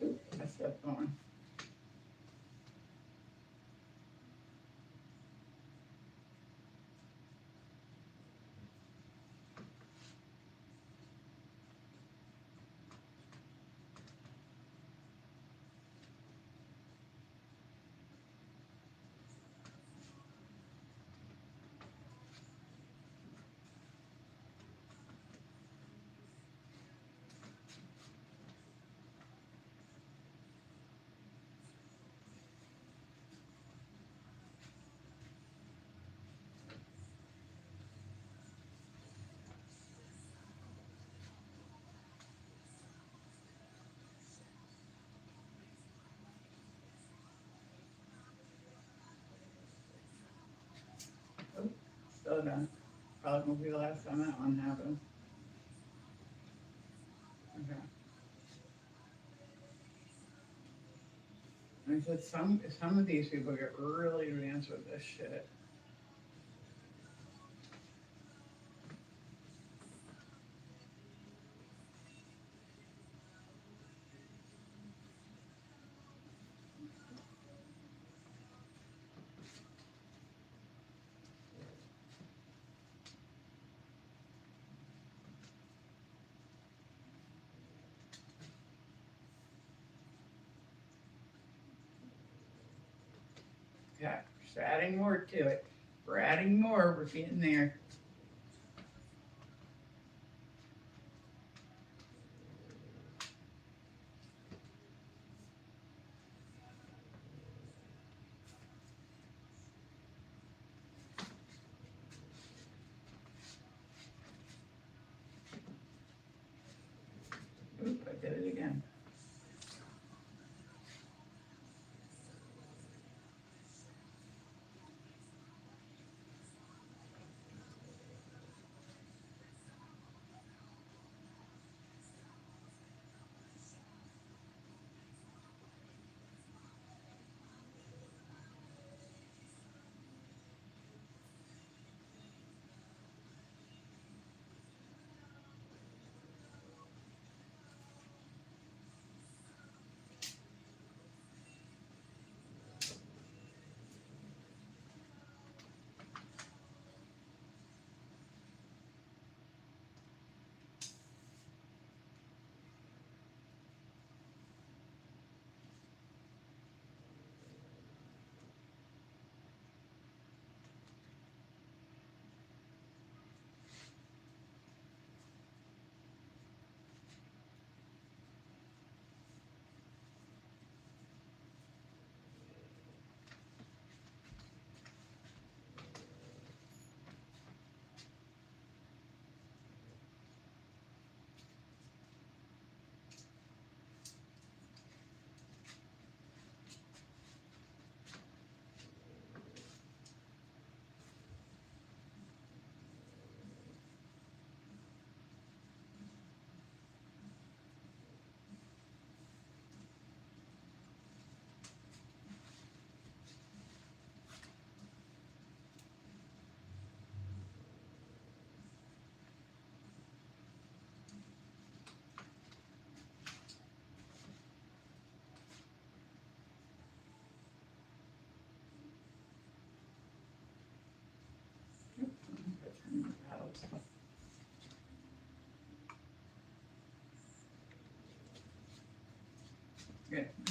Speaker 1: Oop, I stepped on. Oop, still done. Probably won't be the last time that one happens. Okay. I said some of these people get really advanced with this shit. Okay, just adding more to it. We're adding more. We're getting there. Oop, I did it again.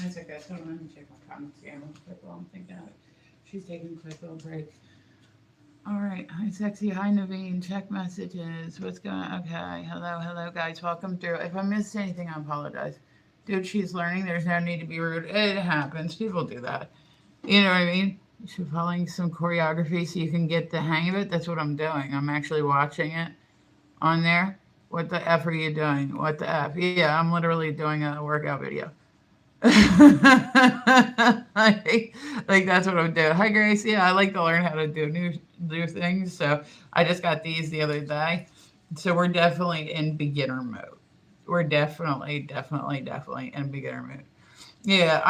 Speaker 1: That's okay. So let me check my comments again real quick while I'm thinking of it. She's taking a quick little break. All right. Hi, sexy. Hi, Naveen. Check messages. What's going on? Okay. Hello, hello, guys. Welcome through. If I missed anything, I apologize. Dude, she's learning. There's no need to be rude. It happens. People do that. You know what I mean? She's following some choreography so you can get the hang of it. That's what I'm doing. I'm actually watching it on there. What the F are you doing? What the F? Yeah, I'm literally doing a workout video. Like that's what I'm doing. Hi Grace. Yeah, I like to learn how to do new things. So I just got these the other day. So we're definitely in beginner mode. We're definitely in beginner mode. Yeah,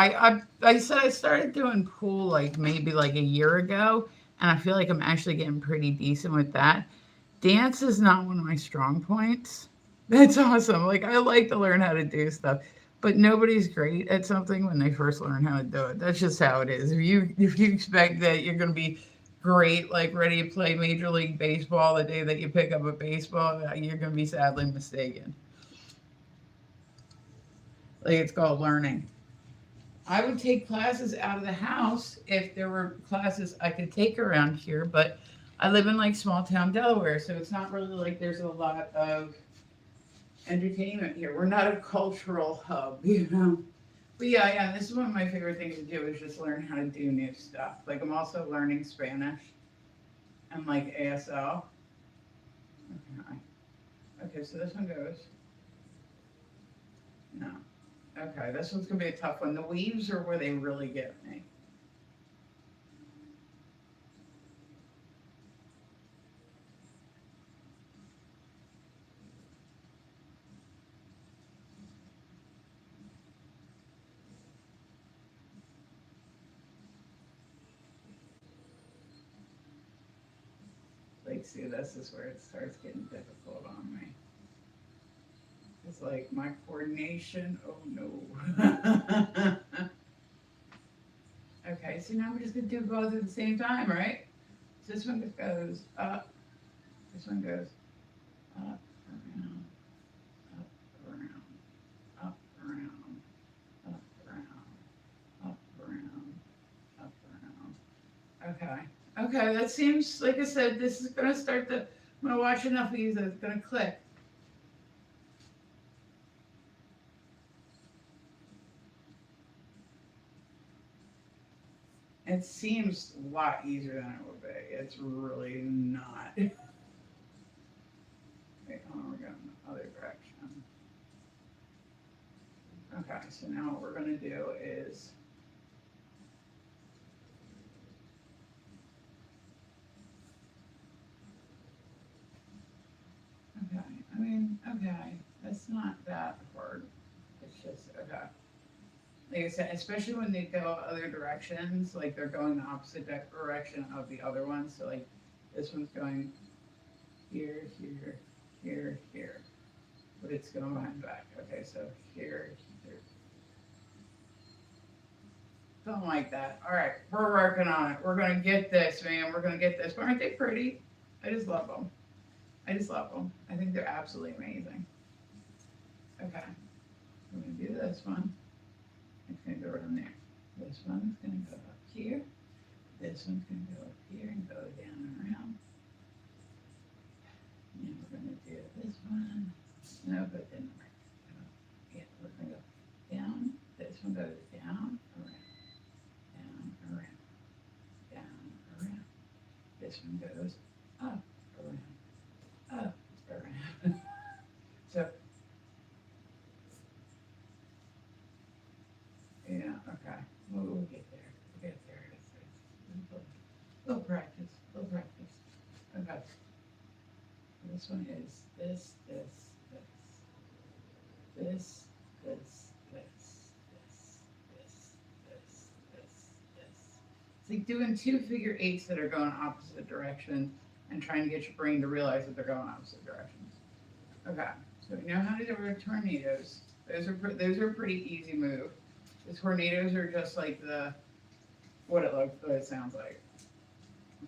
Speaker 1: I said I started doing pool like maybe like a year ago, and I feel like I'm actually getting pretty decent with that. Dance is not one of my strong points. That's awesome. Like I like to learn how to do stuff, but nobody's great at something when they first learn how to do it. That's just how it is. If you expect that you're going to be great, like ready to play Major League Baseball the day that you pick up a baseball, you're going to be sadly mistaken. Like it's called learning. I would take classes out of the house if there were classes I could take around here, but I live in like small town Delaware, so it's not really like there's a lot of entertainment here. We're not a cultural hub, you know. But yeah, yeah, this is one of my favorite things to do is just learn how to do new stuff. Like I'm also learning Spanish and like ASL. Okay, okay, so this one goes. No. Okay, this one's gonna be a tough one. The weaves are where they really get me. Like, see, this is where it starts getting difficult on me. It's like my coordination. Oh no. Okay, so now we're just gonna do both at the same time, right? So this one just goes up. This one goes up, around, up, around, up, around, up, around, up, around, up, around. Okay. Okay, that seems like I said. This is gonna start to. I'm gonna watch enough of these that it's gonna click. It seems a lot easier than it would be. It's really not. Wait, oh, we're going the other direction. Okay, so now what we're gonna do is, okay, I mean, okay, that's not that hard. It's just, okay. Like I said, especially when they go other directions, like they're going the opposite direction of the other one. So like this one's going here, here, here, here, but it's going behind back. Okay, so here, here, something like that. All right, we're working on it. We're gonna get this, man. We're gonna get this. But aren't they pretty? I just love them. I just love them. I think they're absolutely amazing. Okay, we're gonna do this one. It's gonna go around there. This one's gonna go up here. This one's gonna go up here and go down and around. And we're gonna do this one. No, but then yeah, we're gonna go down. This one goes down, around, down, around, down, around. This one goes up, around, up, around. So yeah, okay. We'll get there. We'll get there. It's little practice. Little practice. Okay. This one is this, this, this, this, this, this, this, this. It's like doing two figure eights that are going opposite directions and trying to get your brain to realize that they're going opposite directions. Okay, so we know how to do our tornadoes. Those are a pretty easy move. The tornadoes are just like what it sounds like.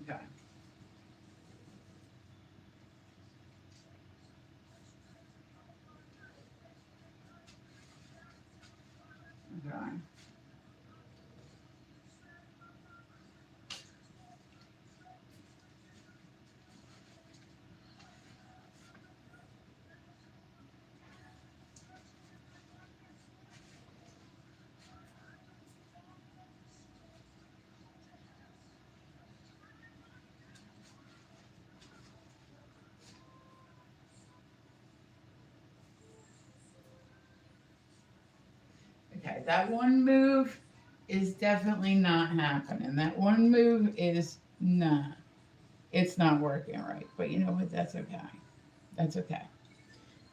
Speaker 1: Okay. Okay. Okay, that one move is definitely not happening. That one move is not. It's not working right. But you know what? That's okay. That's okay.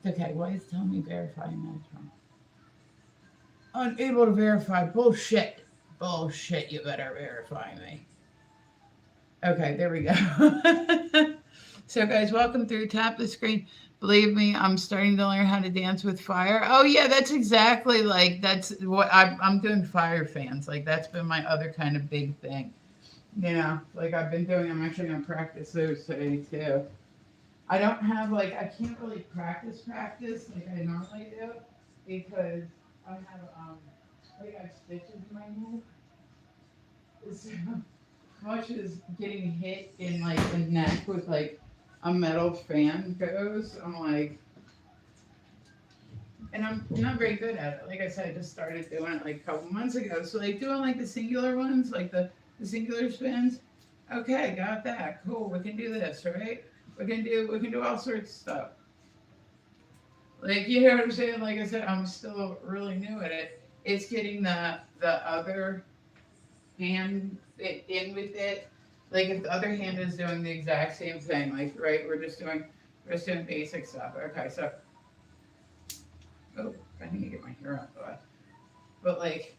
Speaker 1: It's okay. Why is it telling me verifying that's wrong? Unable to verify. Bullshit. Bullshit. You better verify me. Okay, there we go. So, guys, welcome through. Tap the screen. Believe me, I'm starting to learn how to dance with fire. Oh, yeah, that's exactly like that's what I'm doing fire fans. Like, that's been my other kind of big thing. You know, like I've been doing, I'm actually going to practice those today too. I don't have, like, I can't really practice like I normally do because I have, like, I have stitches in my head. So much as getting hit in like the neck with like a metal fan goes, I'm like, and I'm not very good at it. Like I said, I just started doing it like a couple months ago. So like doing like the singular ones, like the singular spins. Okay, got that. Cool. We can do this, right? We can do all sorts of stuff. Like you know what I'm saying? Like I said, I'm still really new at it. It's getting the other hand in with it. Like if the other hand is doing the exact same thing, like right, we're just doing basic stuff. Okay, so oh, I need to get my hair out the way. But like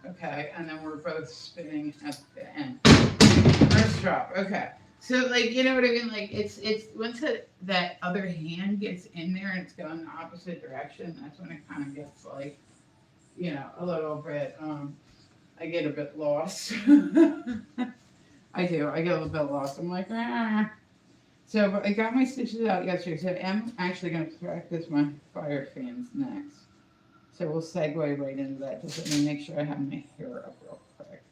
Speaker 1: okay, and then we're both spinning at the end. First drop. Okay. So like you know what I mean? Like it's once that other hand gets in there and it's going the opposite direction, that's when it kind of gets like a little bit I get a bit lost. I do. I get a little bit lost. I'm like, ah. So but I got my stitches out yesterday. So I'm actually going to practice my fire fans next. So we'll segue right into that. Just let me make sure I have my hair up real quick.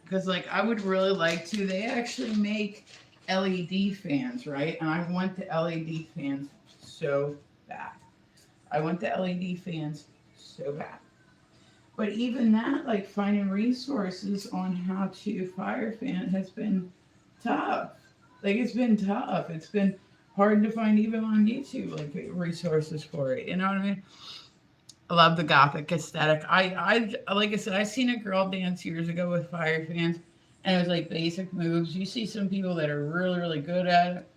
Speaker 1: Because like I would really like to. They actually make LED fans, right? And I want the LED fans so bad. I want the LED fans so bad. But even that, like finding resources on how to fire fan has been tough. Like it's been tough. It's been hard to find even on YouTube, like resources for it. You know what I mean? I love the gothic aesthetic. I like I said, I seen a girl dance years ago with fire fans, and it was like basic moves. You see some people that are really really good at it,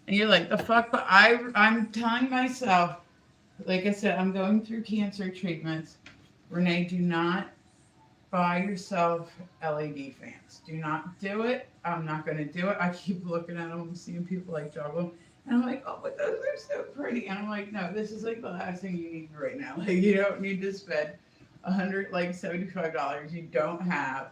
Speaker 1: and you're like the fuck. But I'm telling myself, like I said, I'm going through cancer treatments. Renee, do not buy yourself LED fans. Do not do it. I'm not going to do it. I keep looking at them, seeing people like juggle them. And I'm like, oh, but those are so pretty. And I'm like, no, this is like the last thing you need right now. Like, you don't need to spend $75 you don't have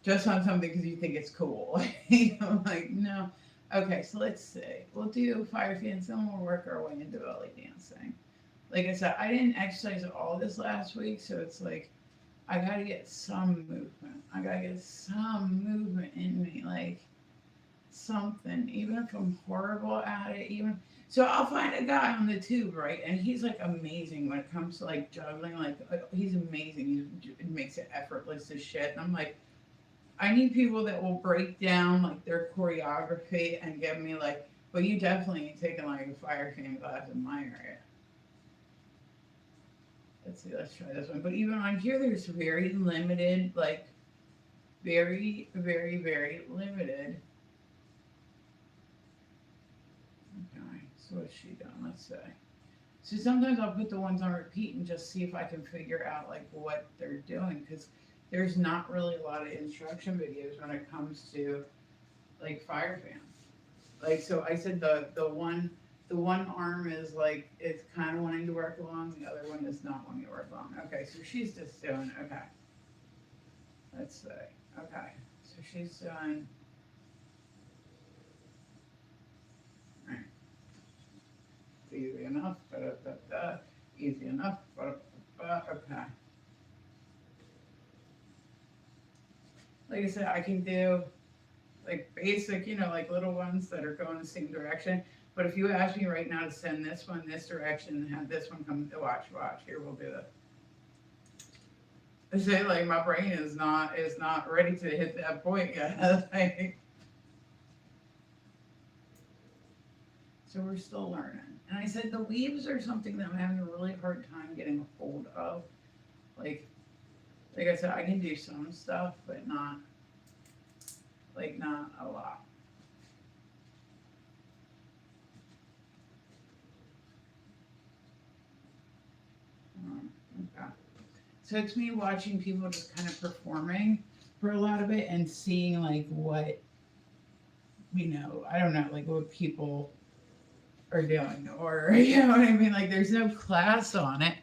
Speaker 1: just on something because you think it's cool. I'm like, no. Okay, so let's see. We'll do fire fans, then we'll work our way into belly dancing. Like I said, I didn't exercise all this last week, so it's like I gotta get some movement. I gotta get some movement in me, like something. Even if I'm horrible at it, even so, I'll find a guy on the tube, right? And he's like amazing when it comes to like juggling. Like he's amazing. He makes it effortless as shit. And I'm like, I need people that will break down like their choreography and give me like. But you definitely ain't taking like a fire fan class in my area. Let's see, let's try this one. But even on here, there's very limited, like, very, very, very limited. Okay, so what's she done? Let's say. So sometimes I'll put the ones on repeat and just see if I can figure out, like, what they're doing. Because there's not really a lot of instruction videos when it comes to, like, fire fans. Like, so I said the one arm is like it's kind of wanting to work along, the other one is not wanting to work along. Okay, so she's just doing okay. Let's see. Okay, so she's doing. Right. It's easy enough. Da-da-da-da. Easy enough. Okay. Like I said, I can do like basic, like little ones that are going the same direction. But if you ask me right now to send this one this direction and have this one come to watch, here we'll do it. I say like my brain is not ready to hit that point yet. Like, so we're still learning. And I said, the weaves are something that I'm having a really hard time getting a hold of. Like, like I said, I can do some stuff, but not a lot. Okay. So it's me watching people just kind of performing for a lot of it and seeing like what, I don't know, like what people are doing, or you know what I mean? Like there's no class on it.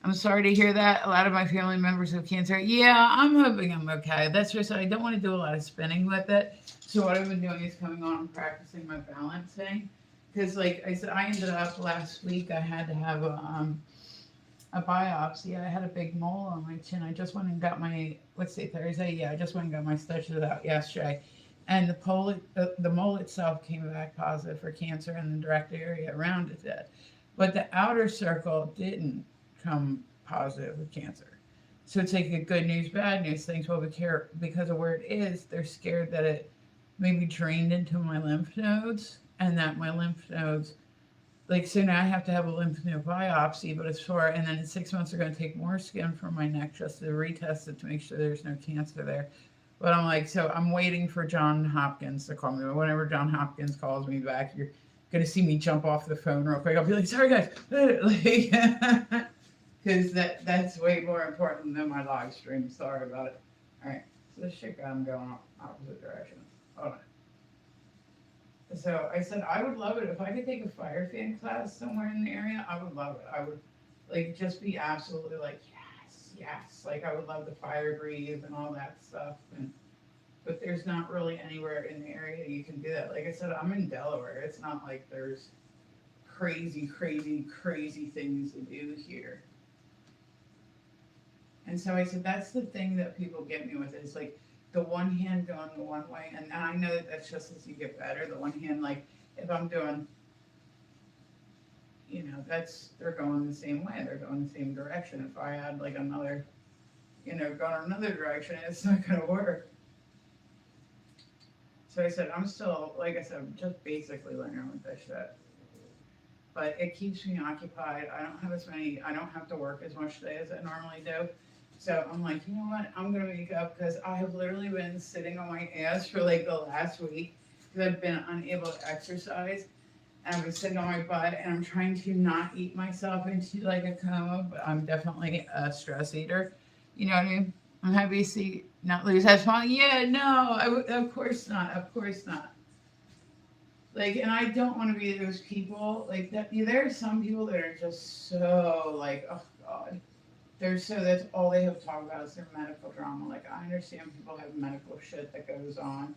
Speaker 1: I'm sorry to hear that. A lot of my family members have cancer. Yeah, I'm hoping I'm okay. That's just, I don't want to do a lot of spinning with it. So what I've been doing is coming on and practicing my balancing. Because like I said, I ended up last week, I had to have a biopsy. I had a big mole on my chin. I just went and got my, what's today, Thursday? Yeah, I just went and got my stitches out yesterday. And the mole itself came back positive for cancer, and the direct area around it did. But the outer circle didn't come positive with cancer. So it's like a good news, bad news thing. So because of where it is, they're scared that it maybe drained into my lymph nodes, and that my lymph nodes, like, so now I have to have a lymph node biopsy, but it's for, and then in 6 months they're going to take more skin from my neck just to retest it to make sure there's no cancer there. But I'm like, so I'm waiting for John Hopkins to call me. Whenever John Hopkins calls me back, you're going to see me jump off the phone real quick. I'll be like, sorry guys. Like, because that's way more important than my live stream. Sorry about it. All right, so this shit I'm going opposite direction. Hold on. So I said I would love it if I could take a fire fan class somewhere in the area. I would love it. I would like just be absolutely like yes, yes. Like I would love the fire breathe and all that stuff. And but there's not really anywhere in the area you can do that. Like I said, I'm in Delaware. It's not like there's crazy, crazy, crazy things to do here. And so I said, that's the thing that people get me with is like the one hand going the one way. And I know that that's just as you get better. The one hand, like if I'm doing, they're going the same way. They're going the same direction. If I had like another, going another direction, it's not going to work. So I said, I'm still, like I said, I'm just basically learning with this shit. But it keeps me occupied. I don't have to work as much today as I normally do. So I'm like, you know what? I'm going to wake up because I have literally been sitting on my ass for like the last week because I've been unable to exercise. And I've been sitting on my butt and I'm trying to not eat myself into like a coma, but I'm definitely a stress eater. You know what I mean? I'm happy to see not lose that smile. Yeah, no, of course not. Of course not. Like, and I don't want to be those people like that. There are some people that are just so like, oh God. That's all they have to talk about is their medical drama. Like, I understand people have medical shit that goes on,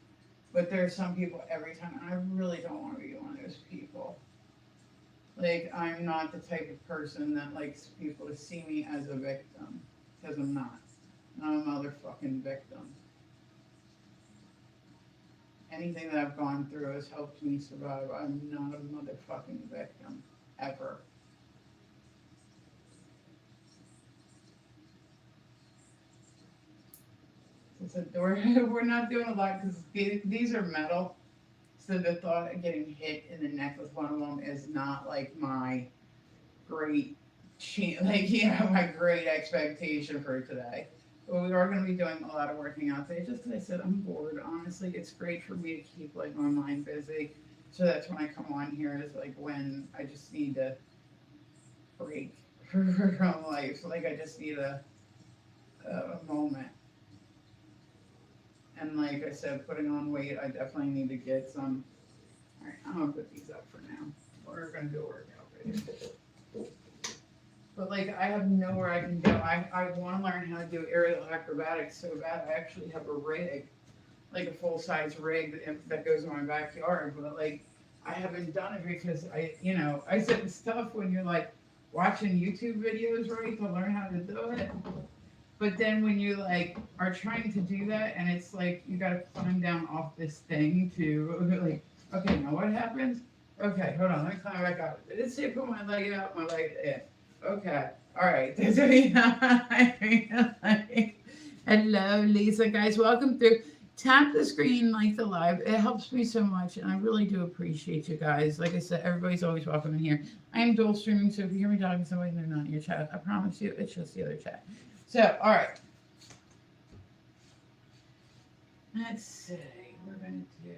Speaker 1: but there are some people every time, and I really don't want to be one of those people. Like, I'm not the type of person that likes people to see me as a victim, because I'm not. I'm a motherfucking victim. Anything that I've gone through has helped me survive. I'm not a motherfucking victim, ever. So we're not doing a lot because these are metal. So the thought of getting hit in the neck with one of them is not like my great, my great expectation for today. But we are going to be doing a lot of working out today. Just because I said I'm bored. Honestly, it's great for me to keep like my mind busy. So that's when I come on here is like when I just need to break from life. Like I just need a moment. And like I said, putting on weight, I definitely need to get some. All right, I'm gonna put these up for now. We're gonna do a workout video. But like, I have nowhere I can go. I want to learn how to do aerial acrobatics so bad. I actually have a rig, like a full size rig that goes in my backyard. But like, I haven't done it because I said it's tough when you're like watching YouTube videos, right, to learn how to do it. But then when you like are trying to do that and it's like you gotta climb down off this thing to like, okay, now what happens? Okay, hold on, let me climb back up. Did it say put my leg out, my leg in? Okay, alright. Hello, Lisa, guys, welcome through. tap the screen like the live. It helps me so much, and I really do appreciate you guys. Like I said, everybody's always welcome in here. I am dual streaming, so if you hear me talking to somebody and they're not in your chat, I promise you, it's just the other chat. So, all right. Let's see. We're gonna do.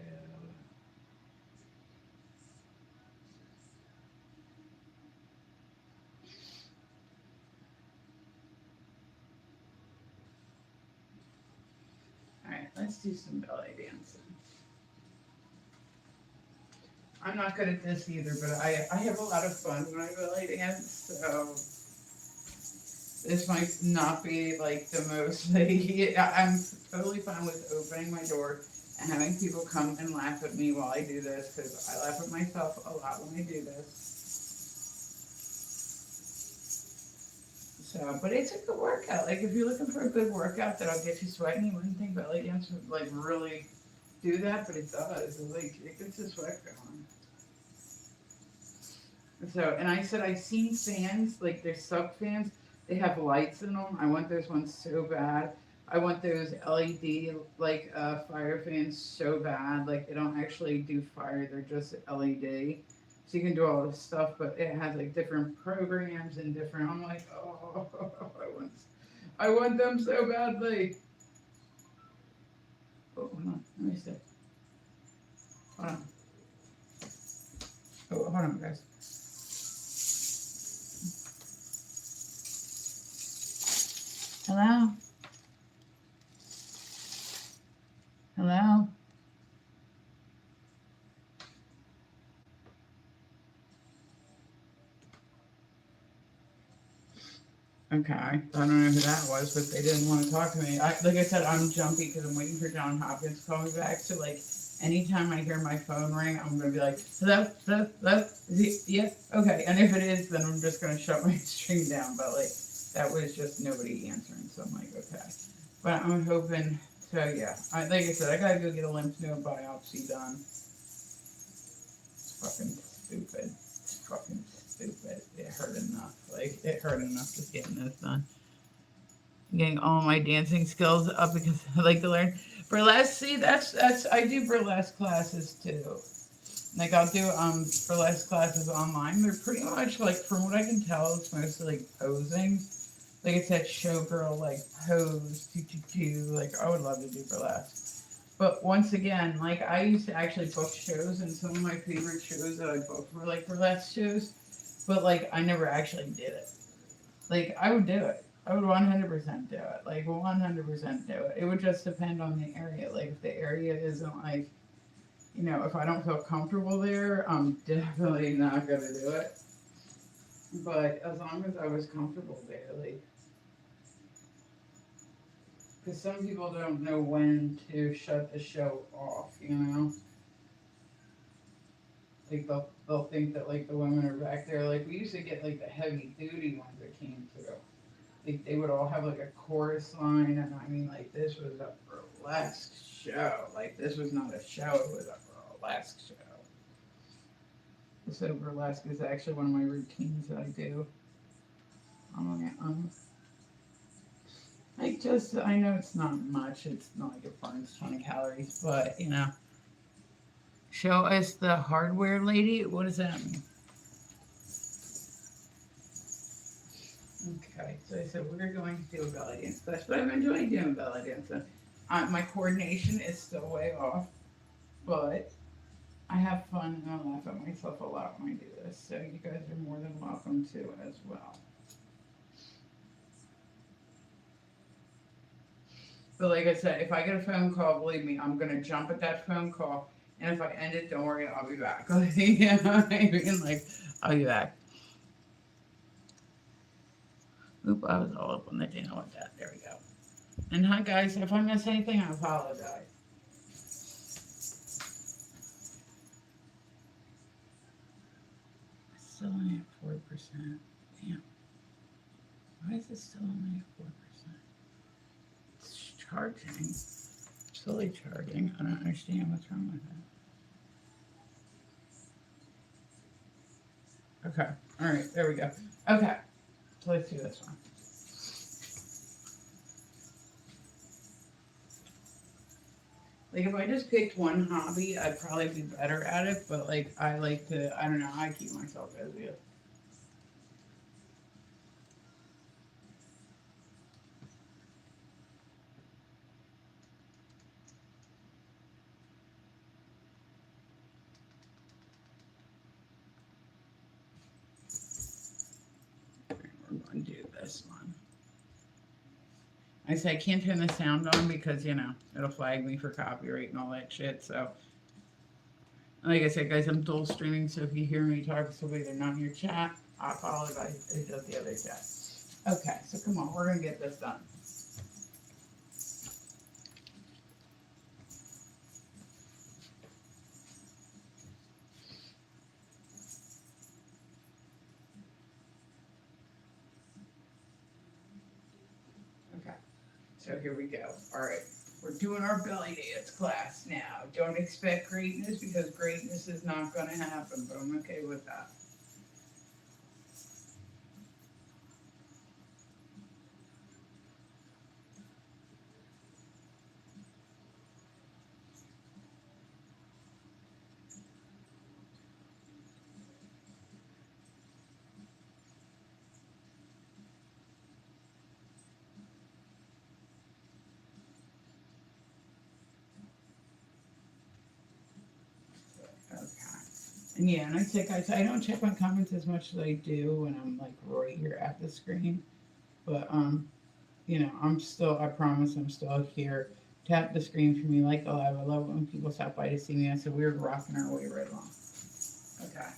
Speaker 1: All right. Let's do some belly dancing. I'm not good at this either, but I have a lot of fun when I belly dance. So this might not be like the most like I'm totally fine with opening my door and having people come and laugh at me while I do this because I laugh at myself a lot when I do this. So, but it's a good workout. Like if you're looking for a good workout that'll get you sweating, you wouldn't think belly dance would like really do that, but it does. It's like it gets the sweat going. So, and I said I've seen fans like they're sub fans. They have lights in them. I want those ones so bad. I want those LED like fire fans so bad. Like they don't actually do fire; they're just LED. So you can do all this stuff, but it has like different programs and different. I'm like, oh, I want them so badly. Oh, hold on, let me see. Hold on. Oh, hold on, guys. Hello? Hello? Okay, I don't know who that was, but they didn't want to talk to me. Like I said, I'm jumpy because I'm waiting for John Hopkins to call me back. So like, anytime I hear my phone ring, I'm gonna be like, hello, hello, hello, is he, yeah, okay. And if it is, then I'm just gonna shut my stream down. But like, that was just nobody answering, so I'm like, okay. But I'm hoping. So yeah, like I said, I gotta go get a lymph node biopsy done. It's fucking stupid. It's fucking stupid. It hurt enough. Like it hurt enough just getting this done. Getting all my dancing skills up because I like to learn burlesque. See, that's I do burlesque classes too. Like I'll do burlesque classes online. They're pretty much like from what I can tell, it's mostly like posing. Like it's that showgirl like pose, Like I would love to do burlesque. But once again, like I used to actually book shows, and some of my favorite shows that I booked were like burlesque shows. But like I never actually did it. Like I would do it. I would 100% do it. Like 100% do it. It would just depend on the area. Like if the area isn't like, if I don't feel comfortable there, I'm definitely not gonna do it. But as long as I was comfortable there, like, because some people don't know when to shut the show off, Like they'll think that like the women are back there. Like we used to get like the heavy duty ones that came through. Like they would all have like a chorus line, and I mean like this was a burlesque show. Like this was not a show; it was a burlesque show. So burlesque is actually one of my routines that I do. Like just I know it's not much. It's not like it burns 20 calories, but show us the hardware lady. What does that mean? Okay, so I said we're going to do a belly dance class, but I'm enjoying doing belly dance. My coordination is still way off, but I have fun and I laugh at myself a lot when I do this. So you guys are more than welcome to as well. But like I said, if I get a phone call, believe me, I'm gonna jump at that phone call. And if I end it, don't worry, I'll be back. You know what I mean? Like, I'll be back. Oop, I was all up on the channel with that. There we go. And hi, guys. If I miss anything, I apologize. Still only at 4%. Damn. Why is it still only at 4%? It's charging. Slowly charging. I don't understand what's wrong with that. Okay. All right. There we go. Okay. So let's do this one. Like if I just picked one hobby, I'd probably be better at it. But like I like to, I don't know, I keep myself busy. We're going to do this one. I say I can't turn the sound on because it'll flag me for copyright and all that shit. So like I said, guys, I'm dual streaming. So if you hear me talk to somebody they're not in your chat, I apologize. It does the other chat. Okay, so come on, we're gonna get this done. Okay, so here we go. All right, we're doing our belly dance class now. Don't expect greatness because greatness is not gonna happen, but I'm okay with that. Okay. And yeah, and I said, guys, I don't check my comments as much as I do when I'm like right here at the screen. But I'm still. I promise, I'm still here. Tap the screen for me like alive. I love it when people stop by to see me. I said we're rocking our way right along. Okay.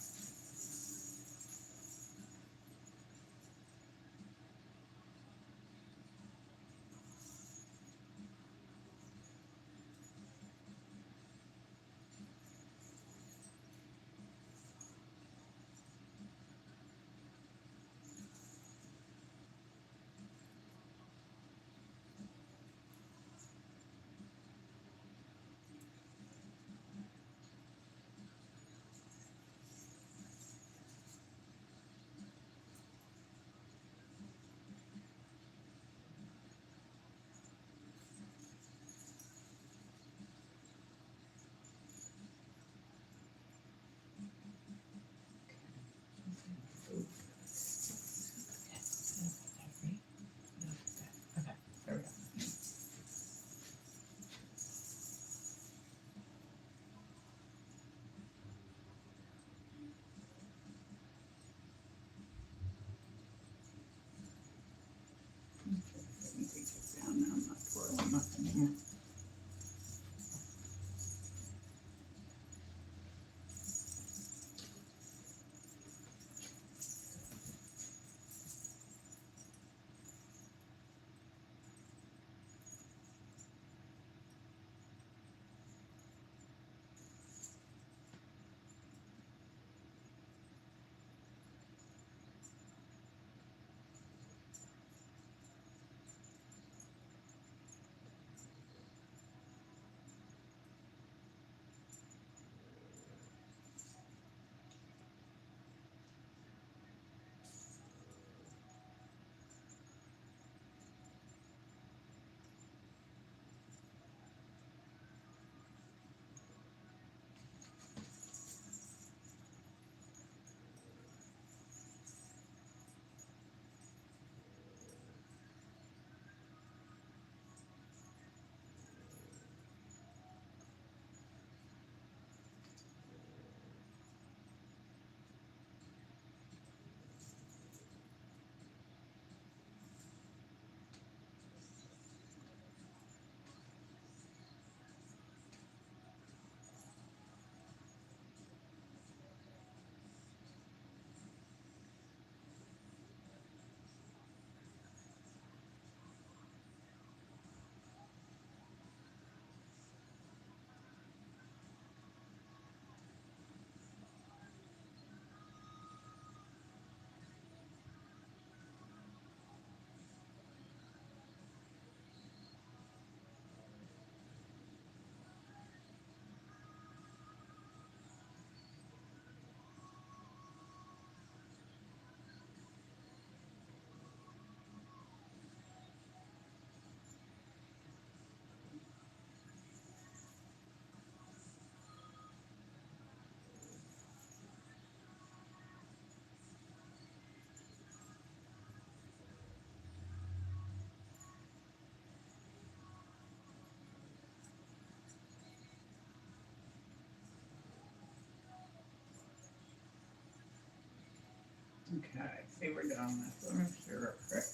Speaker 1: Okay, see, we're done with. Let me make sure real quick.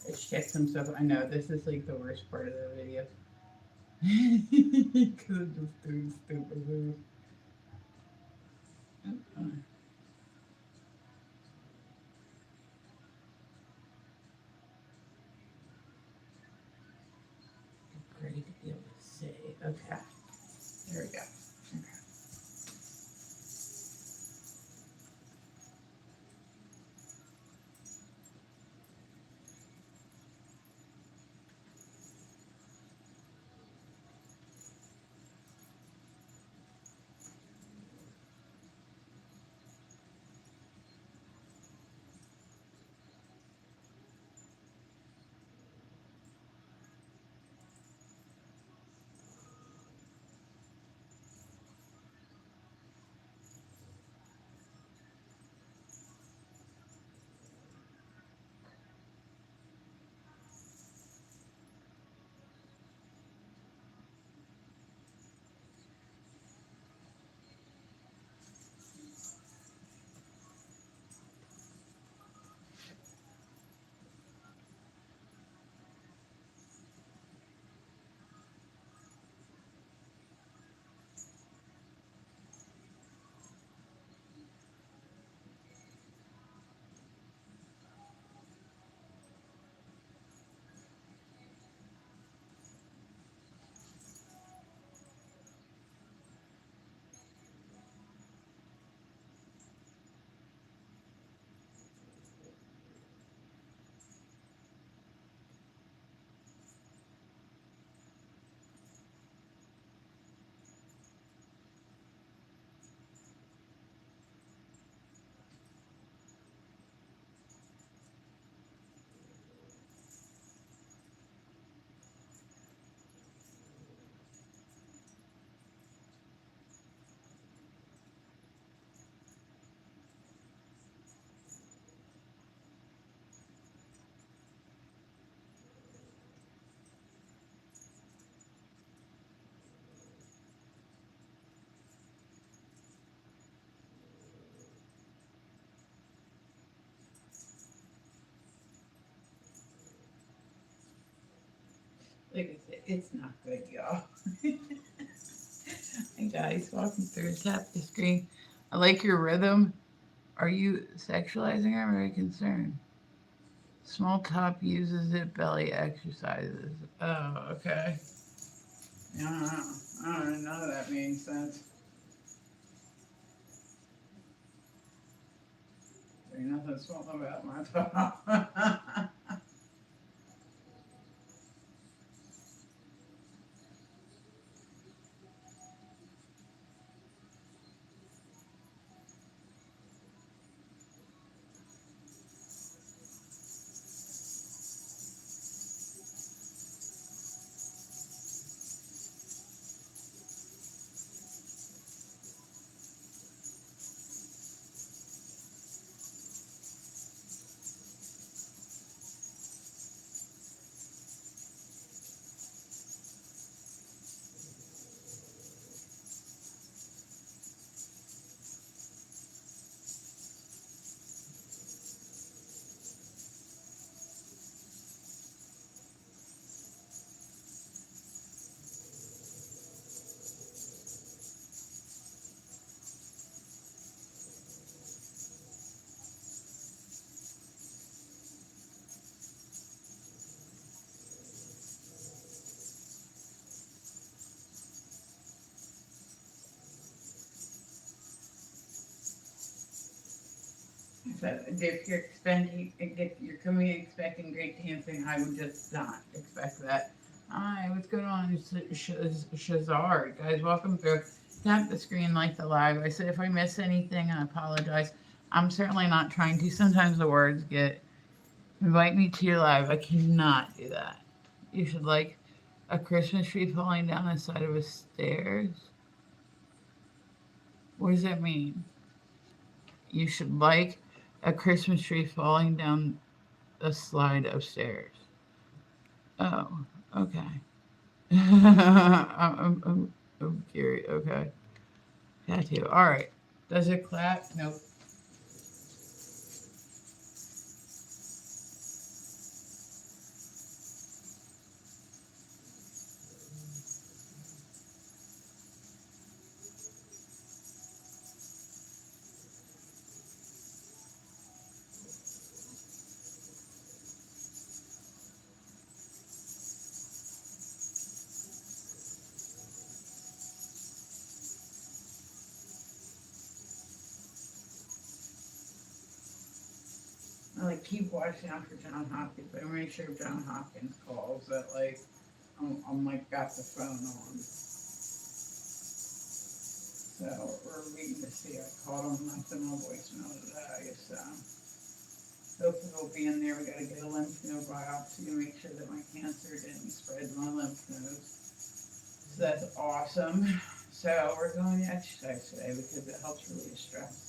Speaker 1: Let's check some stuff. I know this is like the worst part of the video. Because I'm just doing stupid moves. Great to be able to see. Okay, there we go. Okay. Like I said, it's not good, y'all. Hey guys, walking through, tap the screen. I like your rhythm. Are you sexualizing? I'm very concerned. Small top uses it, belly exercises. Oh, okay. Yeah, I don't know. None of that makes sense. There's nothing small about my top. So if you're coming expecting great dancing, I would just not expect that. Hi, what's going on? It's Shazard. Guys, welcome through. Tap the screen like the live. I said if I miss anything, I apologize. I'm certainly not trying to. Sometimes the words get invite me to your live. I cannot do that. You should like a Christmas tree falling down the side of a stairs. What does that mean? You should like a Christmas tree falling down a slide upstairs. Oh, okay. I'm curious. Okay. Tattoo. All right. Does it clap? Nope. keep watching out for John Hopkins. I make sure John Hopkins calls that like I'm like got the phone on. So we're waiting to see. I called him, left him a voicemail today. So hopefully he'll be in there. We got to get a lymph node biopsy to make sure that my cancer didn't spread to my lymph nodes. So that's awesome. So we're going to exercise today because it helps relieve stress.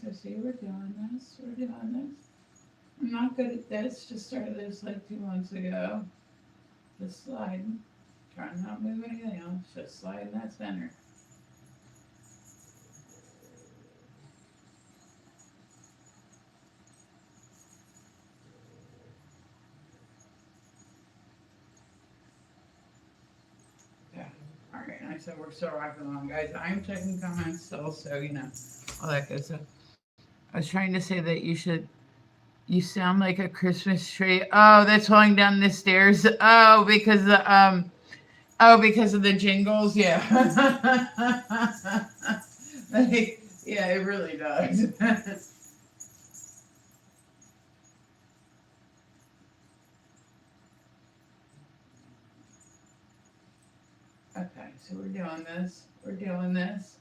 Speaker 1: So see, we're doing this. We're doing this. I'm not good at this. Just started this like 2 months ago. Just sliding. Trying to not move anything else. Just sliding that center. Yeah. Alright, and I said we're still rocking along, guys. I'm checking comments still, so all that good stuff. I was trying to say that you sound like a Christmas tree. Oh, that's falling down the stairs. Because of the jingles. Yeah. Yeah, it really does. Okay, so we're doing this. We're doing this.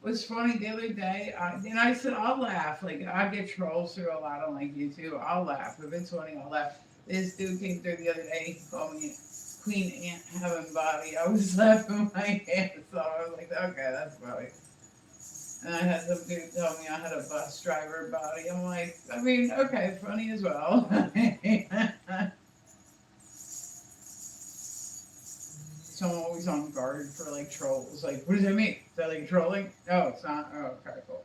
Speaker 1: It was funny the other day, and I said I'll laugh. Like I get trolls through a lot on like YouTube. I'll laugh if it's funny. I'll laugh. This dude came through the other day. He called me Queen Ant Heaven Body. I was laughing my ass off. I was like, okay, that's funny. And I had some dude tell me I had a bus driver body. I'm like, I mean, okay, funny as well. So I'm always on guard for like trolls. Like, what does it mean? Is that like trolling? No, it's not. Oh, okay, cool.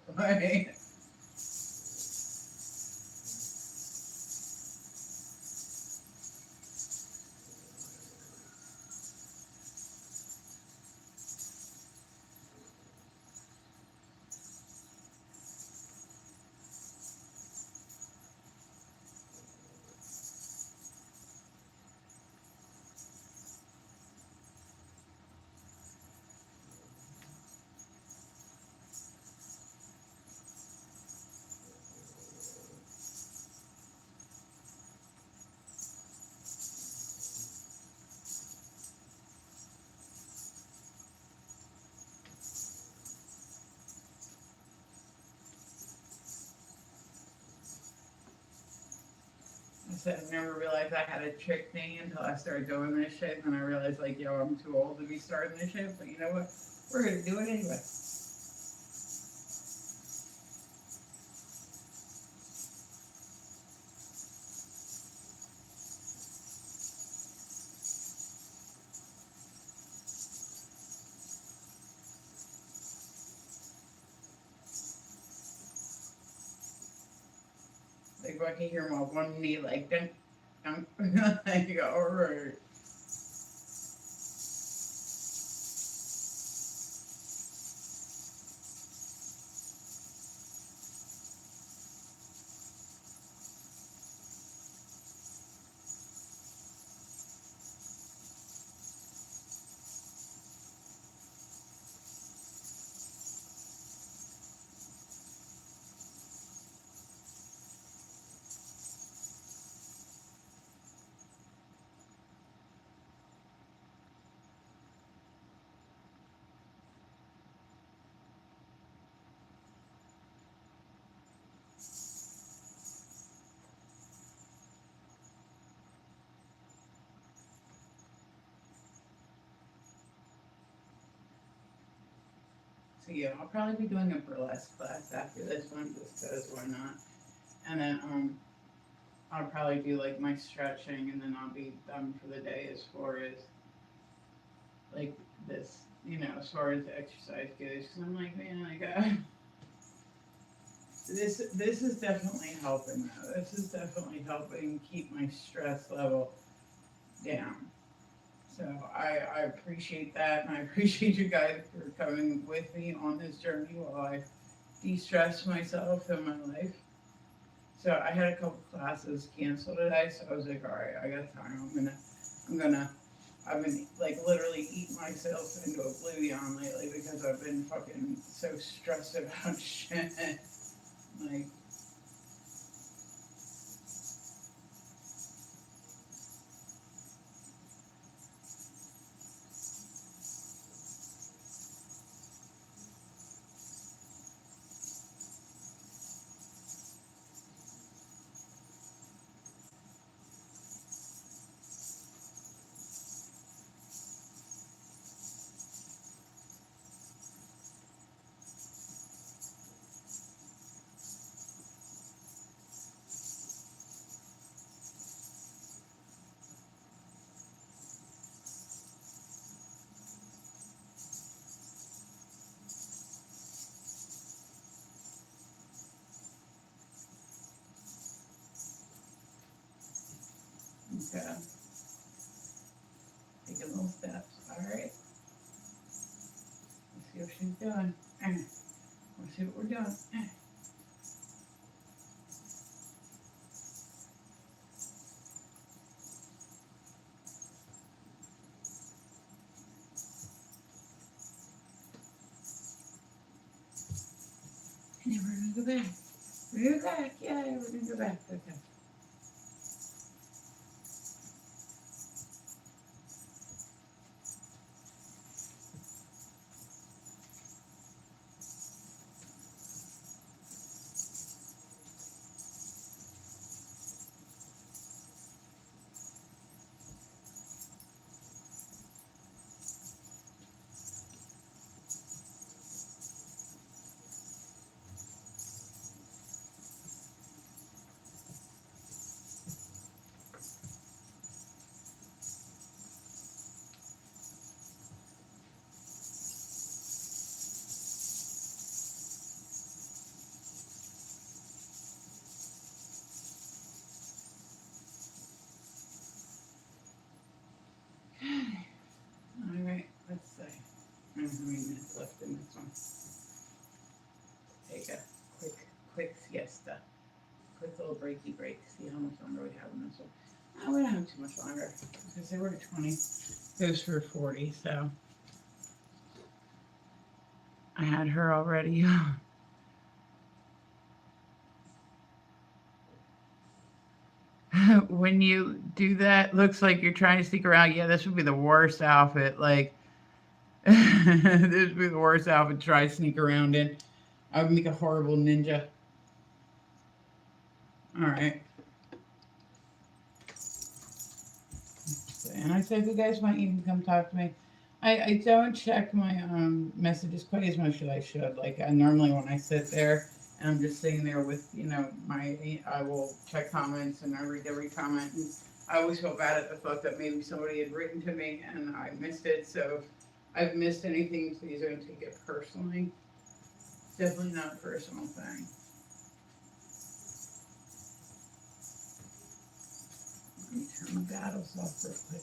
Speaker 1: I said I never realized I had a trick thing until I started doing this shit. And I realized, like, yo, I'm too old to be starting this shit. But you know what? We're going to do it anyway. Like, I can hear my one knee, like, dunk, dunk. You go, all right. So yeah, I'll probably be doing a burlesque class after this one, just because why not? And then I'll probably do like my stretching, and then I'll be done for the day as far as like this, as far as the exercise goes. Because I'm like, man, I got this is definitely helping though. This is definitely helping keep my stress level down. So I appreciate that, and I appreciate you guys for coming with me on this journey while I de-stress myself in my life. So I had a couple classes canceled today, so I was like, all right, I got time. I'm gonna. I've been like literally eating myself into oblivion lately because I've been fucking so stressed about shit. Like, okay, taking little steps. All right, let's see what she's doing. Let's see what we're doing. And then we're gonna go back. We're back. Yeah, we're gonna go back. Okay. All right. Let's see. How many minutes left in this one? Take a quick siesta. Quick little breaky break. See how much longer we have in this one. Oh, we don't have too much longer. Because they were at 20. Goes for 40. So I had her already. When you do that, looks like you're trying to sneak around. Yeah, this would be the worst outfit. Like, this would be the worst outfit to try to sneak around in. I would make a horrible ninja. All right. And I said, if you guys want, you can come talk to me. I don't check my messages quite as much as I should. Like, I normally, when I sit there and I'm just sitting there with, I will check comments and I read every comment. And I always feel bad at the thought that maybe somebody had written to me and I missed it. So if I've missed anything, please don't take it personally. It's definitely not a personal thing. Let me turn my battles off real quick.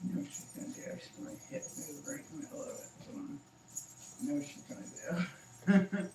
Speaker 1: I know what she's gonna do. She's gonna hit me right in the middle of it. So I know what she's gonna do.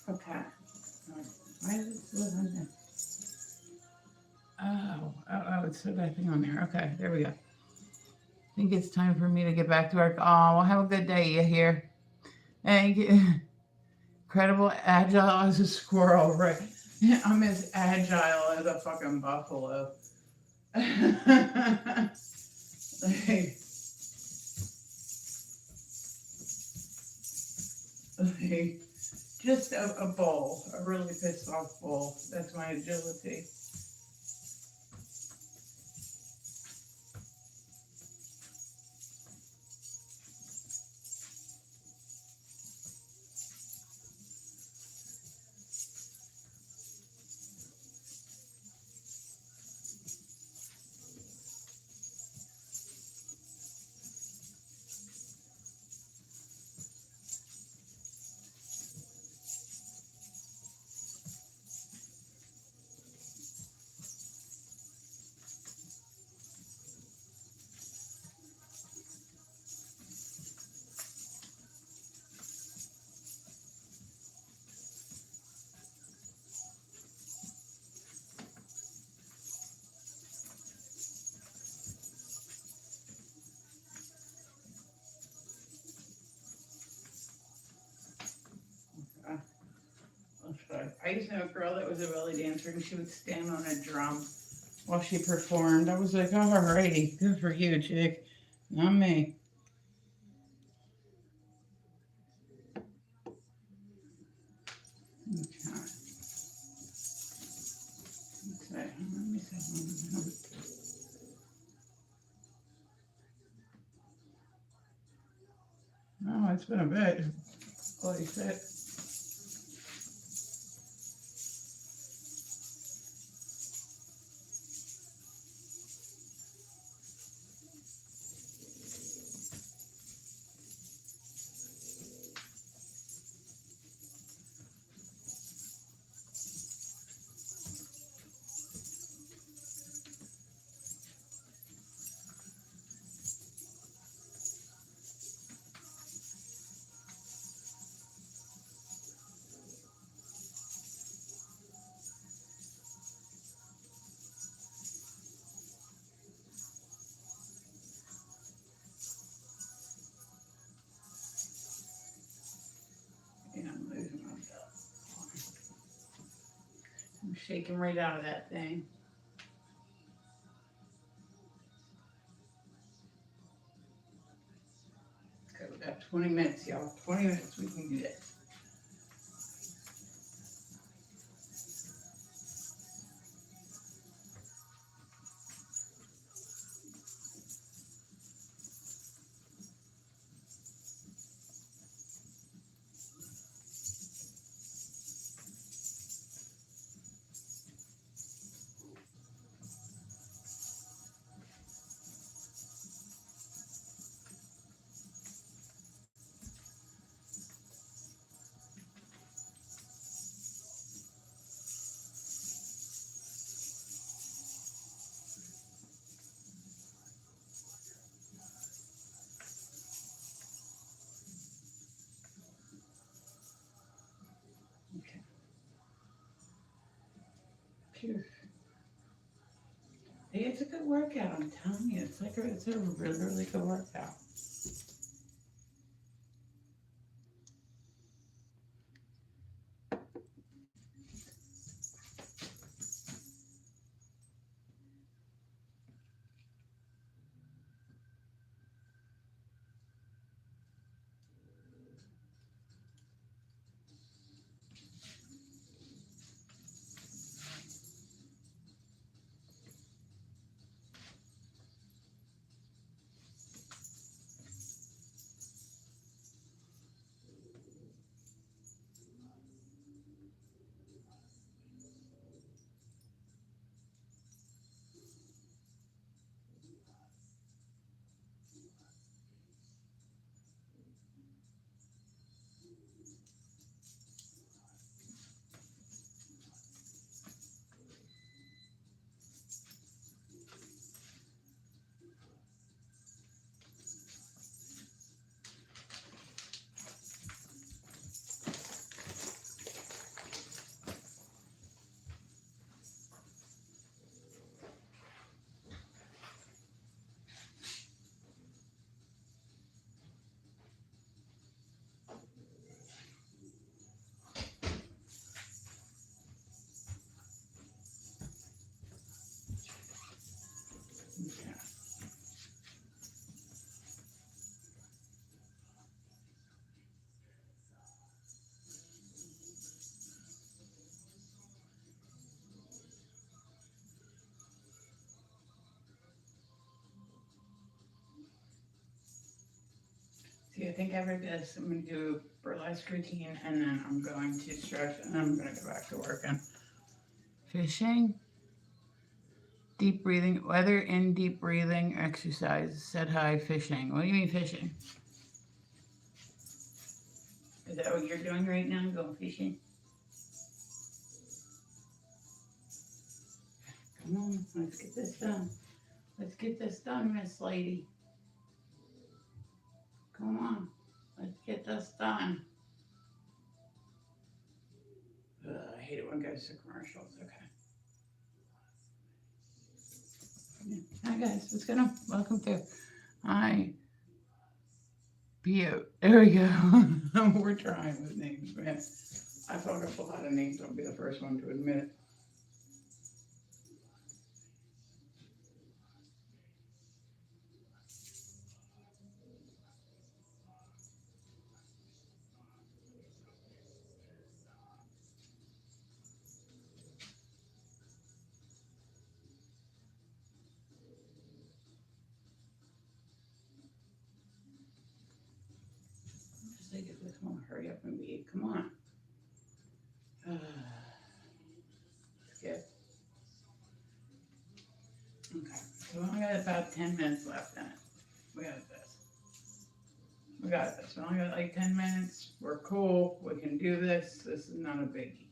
Speaker 1: Okay. Why is it still on there? Oh, it's still got a thing on there. Okay, there we go. I think it's time for me to get back to work. Oh, well, have a good day, you hear? Thank you. Incredible, agile as a squirrel, right? I'm as agile as a fucking buffalo. Like, like, just a bull, a really pissed off bull. That's my agility. Uh, I used to know a girl that was a belly dancer, and she would stand on a drum while she performed. I was like, alrighty, good for you, chick. Not me. Okay. Okay. Let me see. Oh, it's been a bit. Holy shit. Yeah, I'm losing myself. I'm shaking right out of that thing. Okay, we got 20 minutes, y'all. 20 minutes, we can do this. Okay. Phew. Hey, it's a good workout, I'm telling you. It's a really, really good workout. See, I think after this, I'm going to do a burlesque routine, and then I'm going to stretch, and then I'm going to go back to working. Fishing, deep breathing, weather in deep breathing exercise. Said hi, fishing. What do you mean fishing? Is that what you're doing right now? Going fishing? Come on, let's get this done. Let's get this done, Miss Lady. Come on, let's get this done. I hate it when it goes to commercials. Okay. Hi guys, what's going on? Welcome to Hi Bio. There we go. We're trying with names, man. I fuck up a lot of names. I'll be the first one to admit it. Just like it. Come on, hurry up and be. Come on. Skip. Okay. So we only got about 10 minutes left in it. We got this. We got this. We only got like 10 minutes. We're cool. We can do this. This is not a biggie.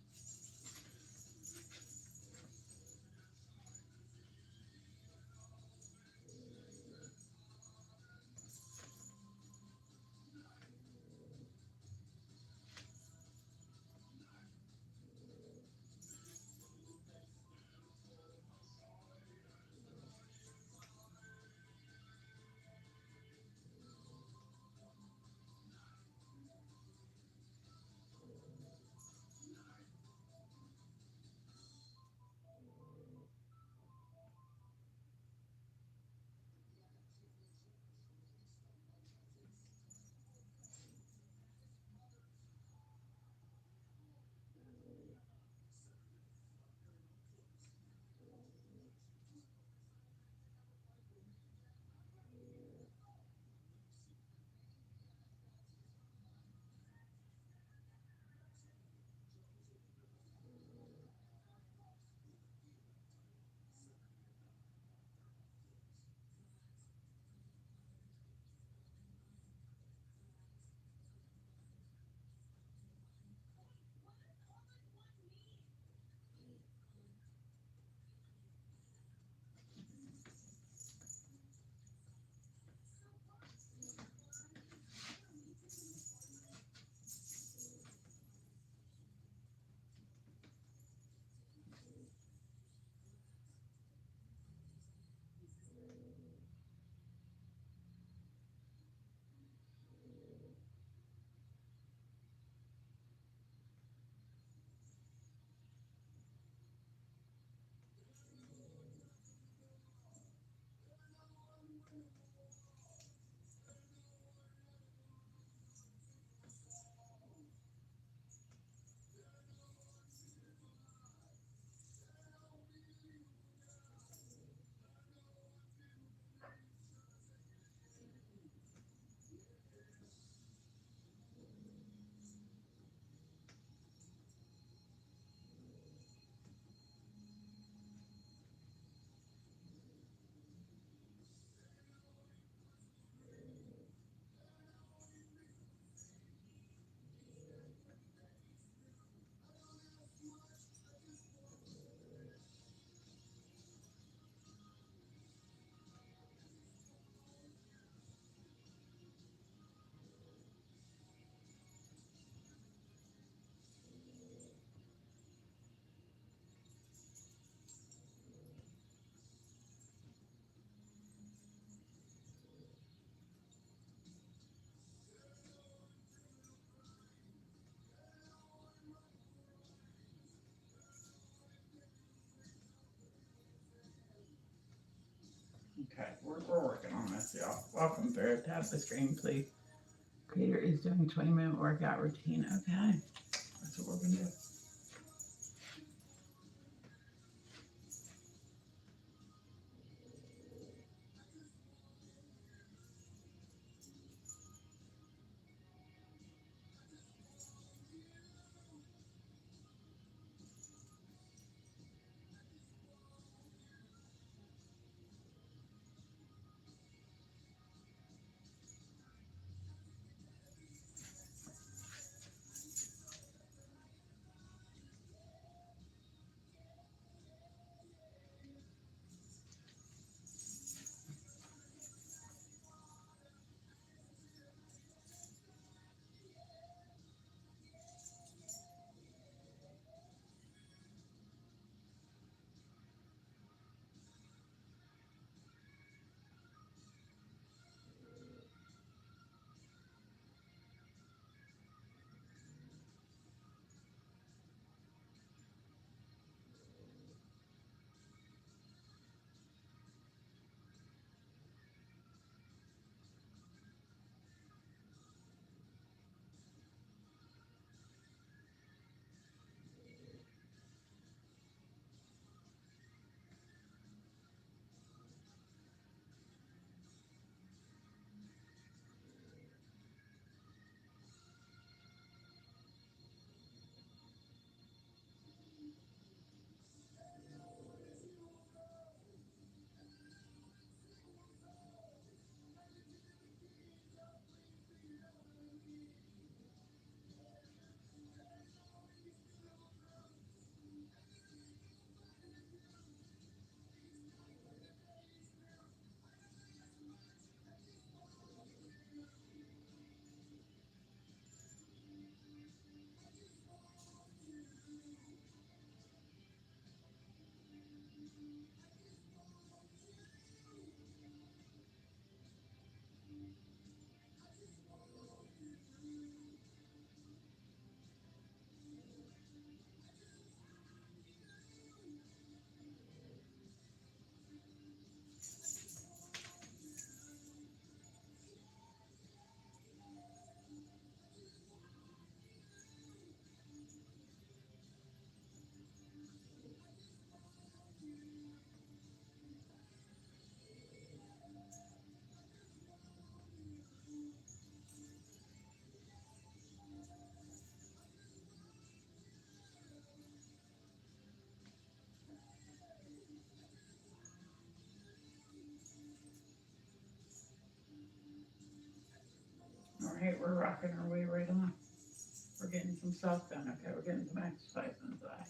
Speaker 1: Okay, we're working on this, y'all. Welcome through. Tap the screen, please. Creator is doing a 20-minute workout routine. Okay, that's what we're gonna do. All right, we're rocking our way right along. We're getting some self done. Okay, we're getting some exercise inside.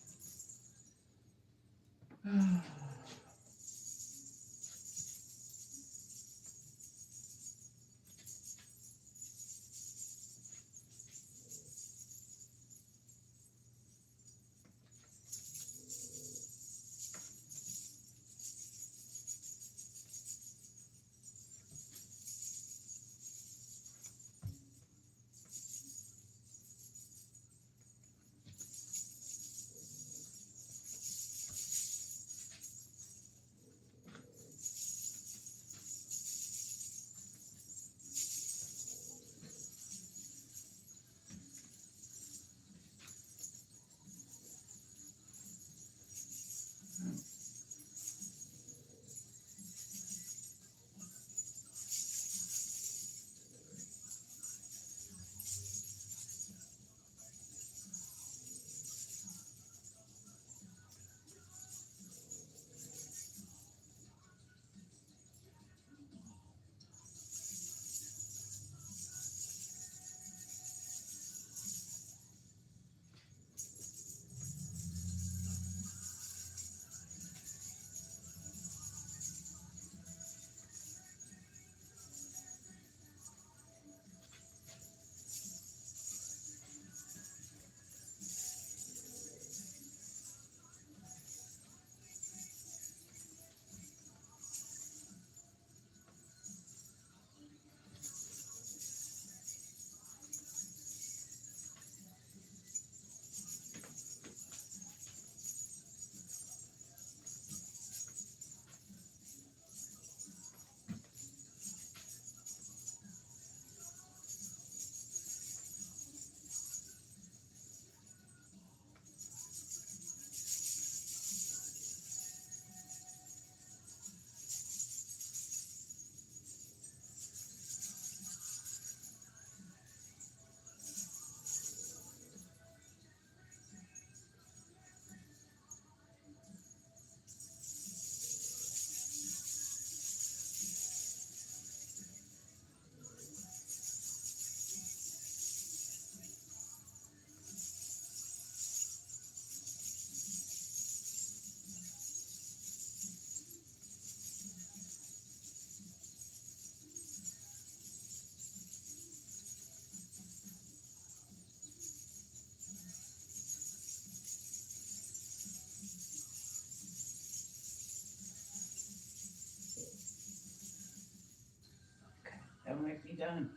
Speaker 1: That might be done.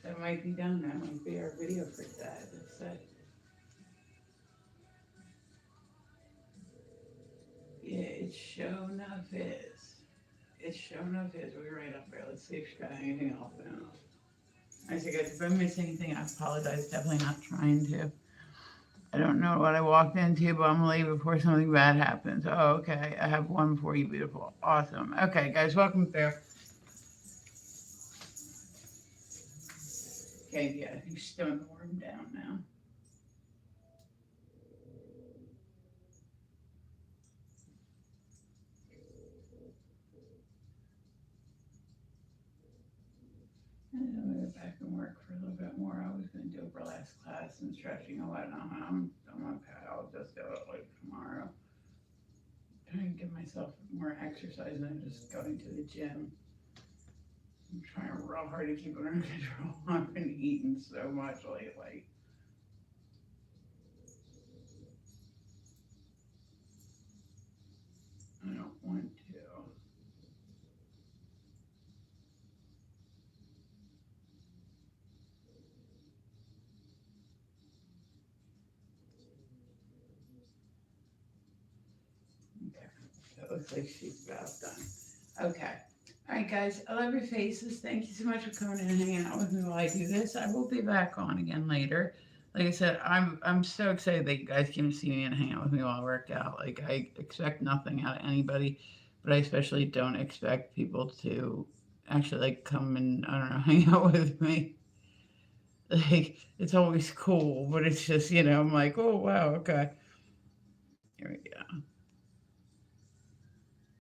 Speaker 1: That might be done. That might be our video for today. That's it. Yeah, it's show enough is. It's show enough is. We're right up there. Let's see if she's got anything else in. I say, guys, if I miss anything, I apologize. Definitely not trying to. I don't know what I walked into, but I'm gonna leave before something bad happens. Oh, okay. I have one for you, beautiful. Awesome. Okay, guys, welcome through. Okay, yeah, you stone the worm down now. And I'm gonna go back and work for a little bit more. I was gonna do a burlesque class and stretching and whatnot. I'm okay. I'll just do it like tomorrow. Trying to give myself more exercise than just going to the gym. I'm trying real hard to keep it under control. I've been eating so much lately. I don't It looks like she's about done. Okay. All right, guys. I love your faces. Thank you so much for coming in and hanging out with me while I do this. I will be back on again later. Like I said, I'm so excited that you guys came to see me and hang out with me while I work out. Like I expect nothing out of anybody, but I especially don't expect people to actually like come and I don't know hang out with me. Like it's always cool, but it's just I'm like, oh wow, okay, here we go.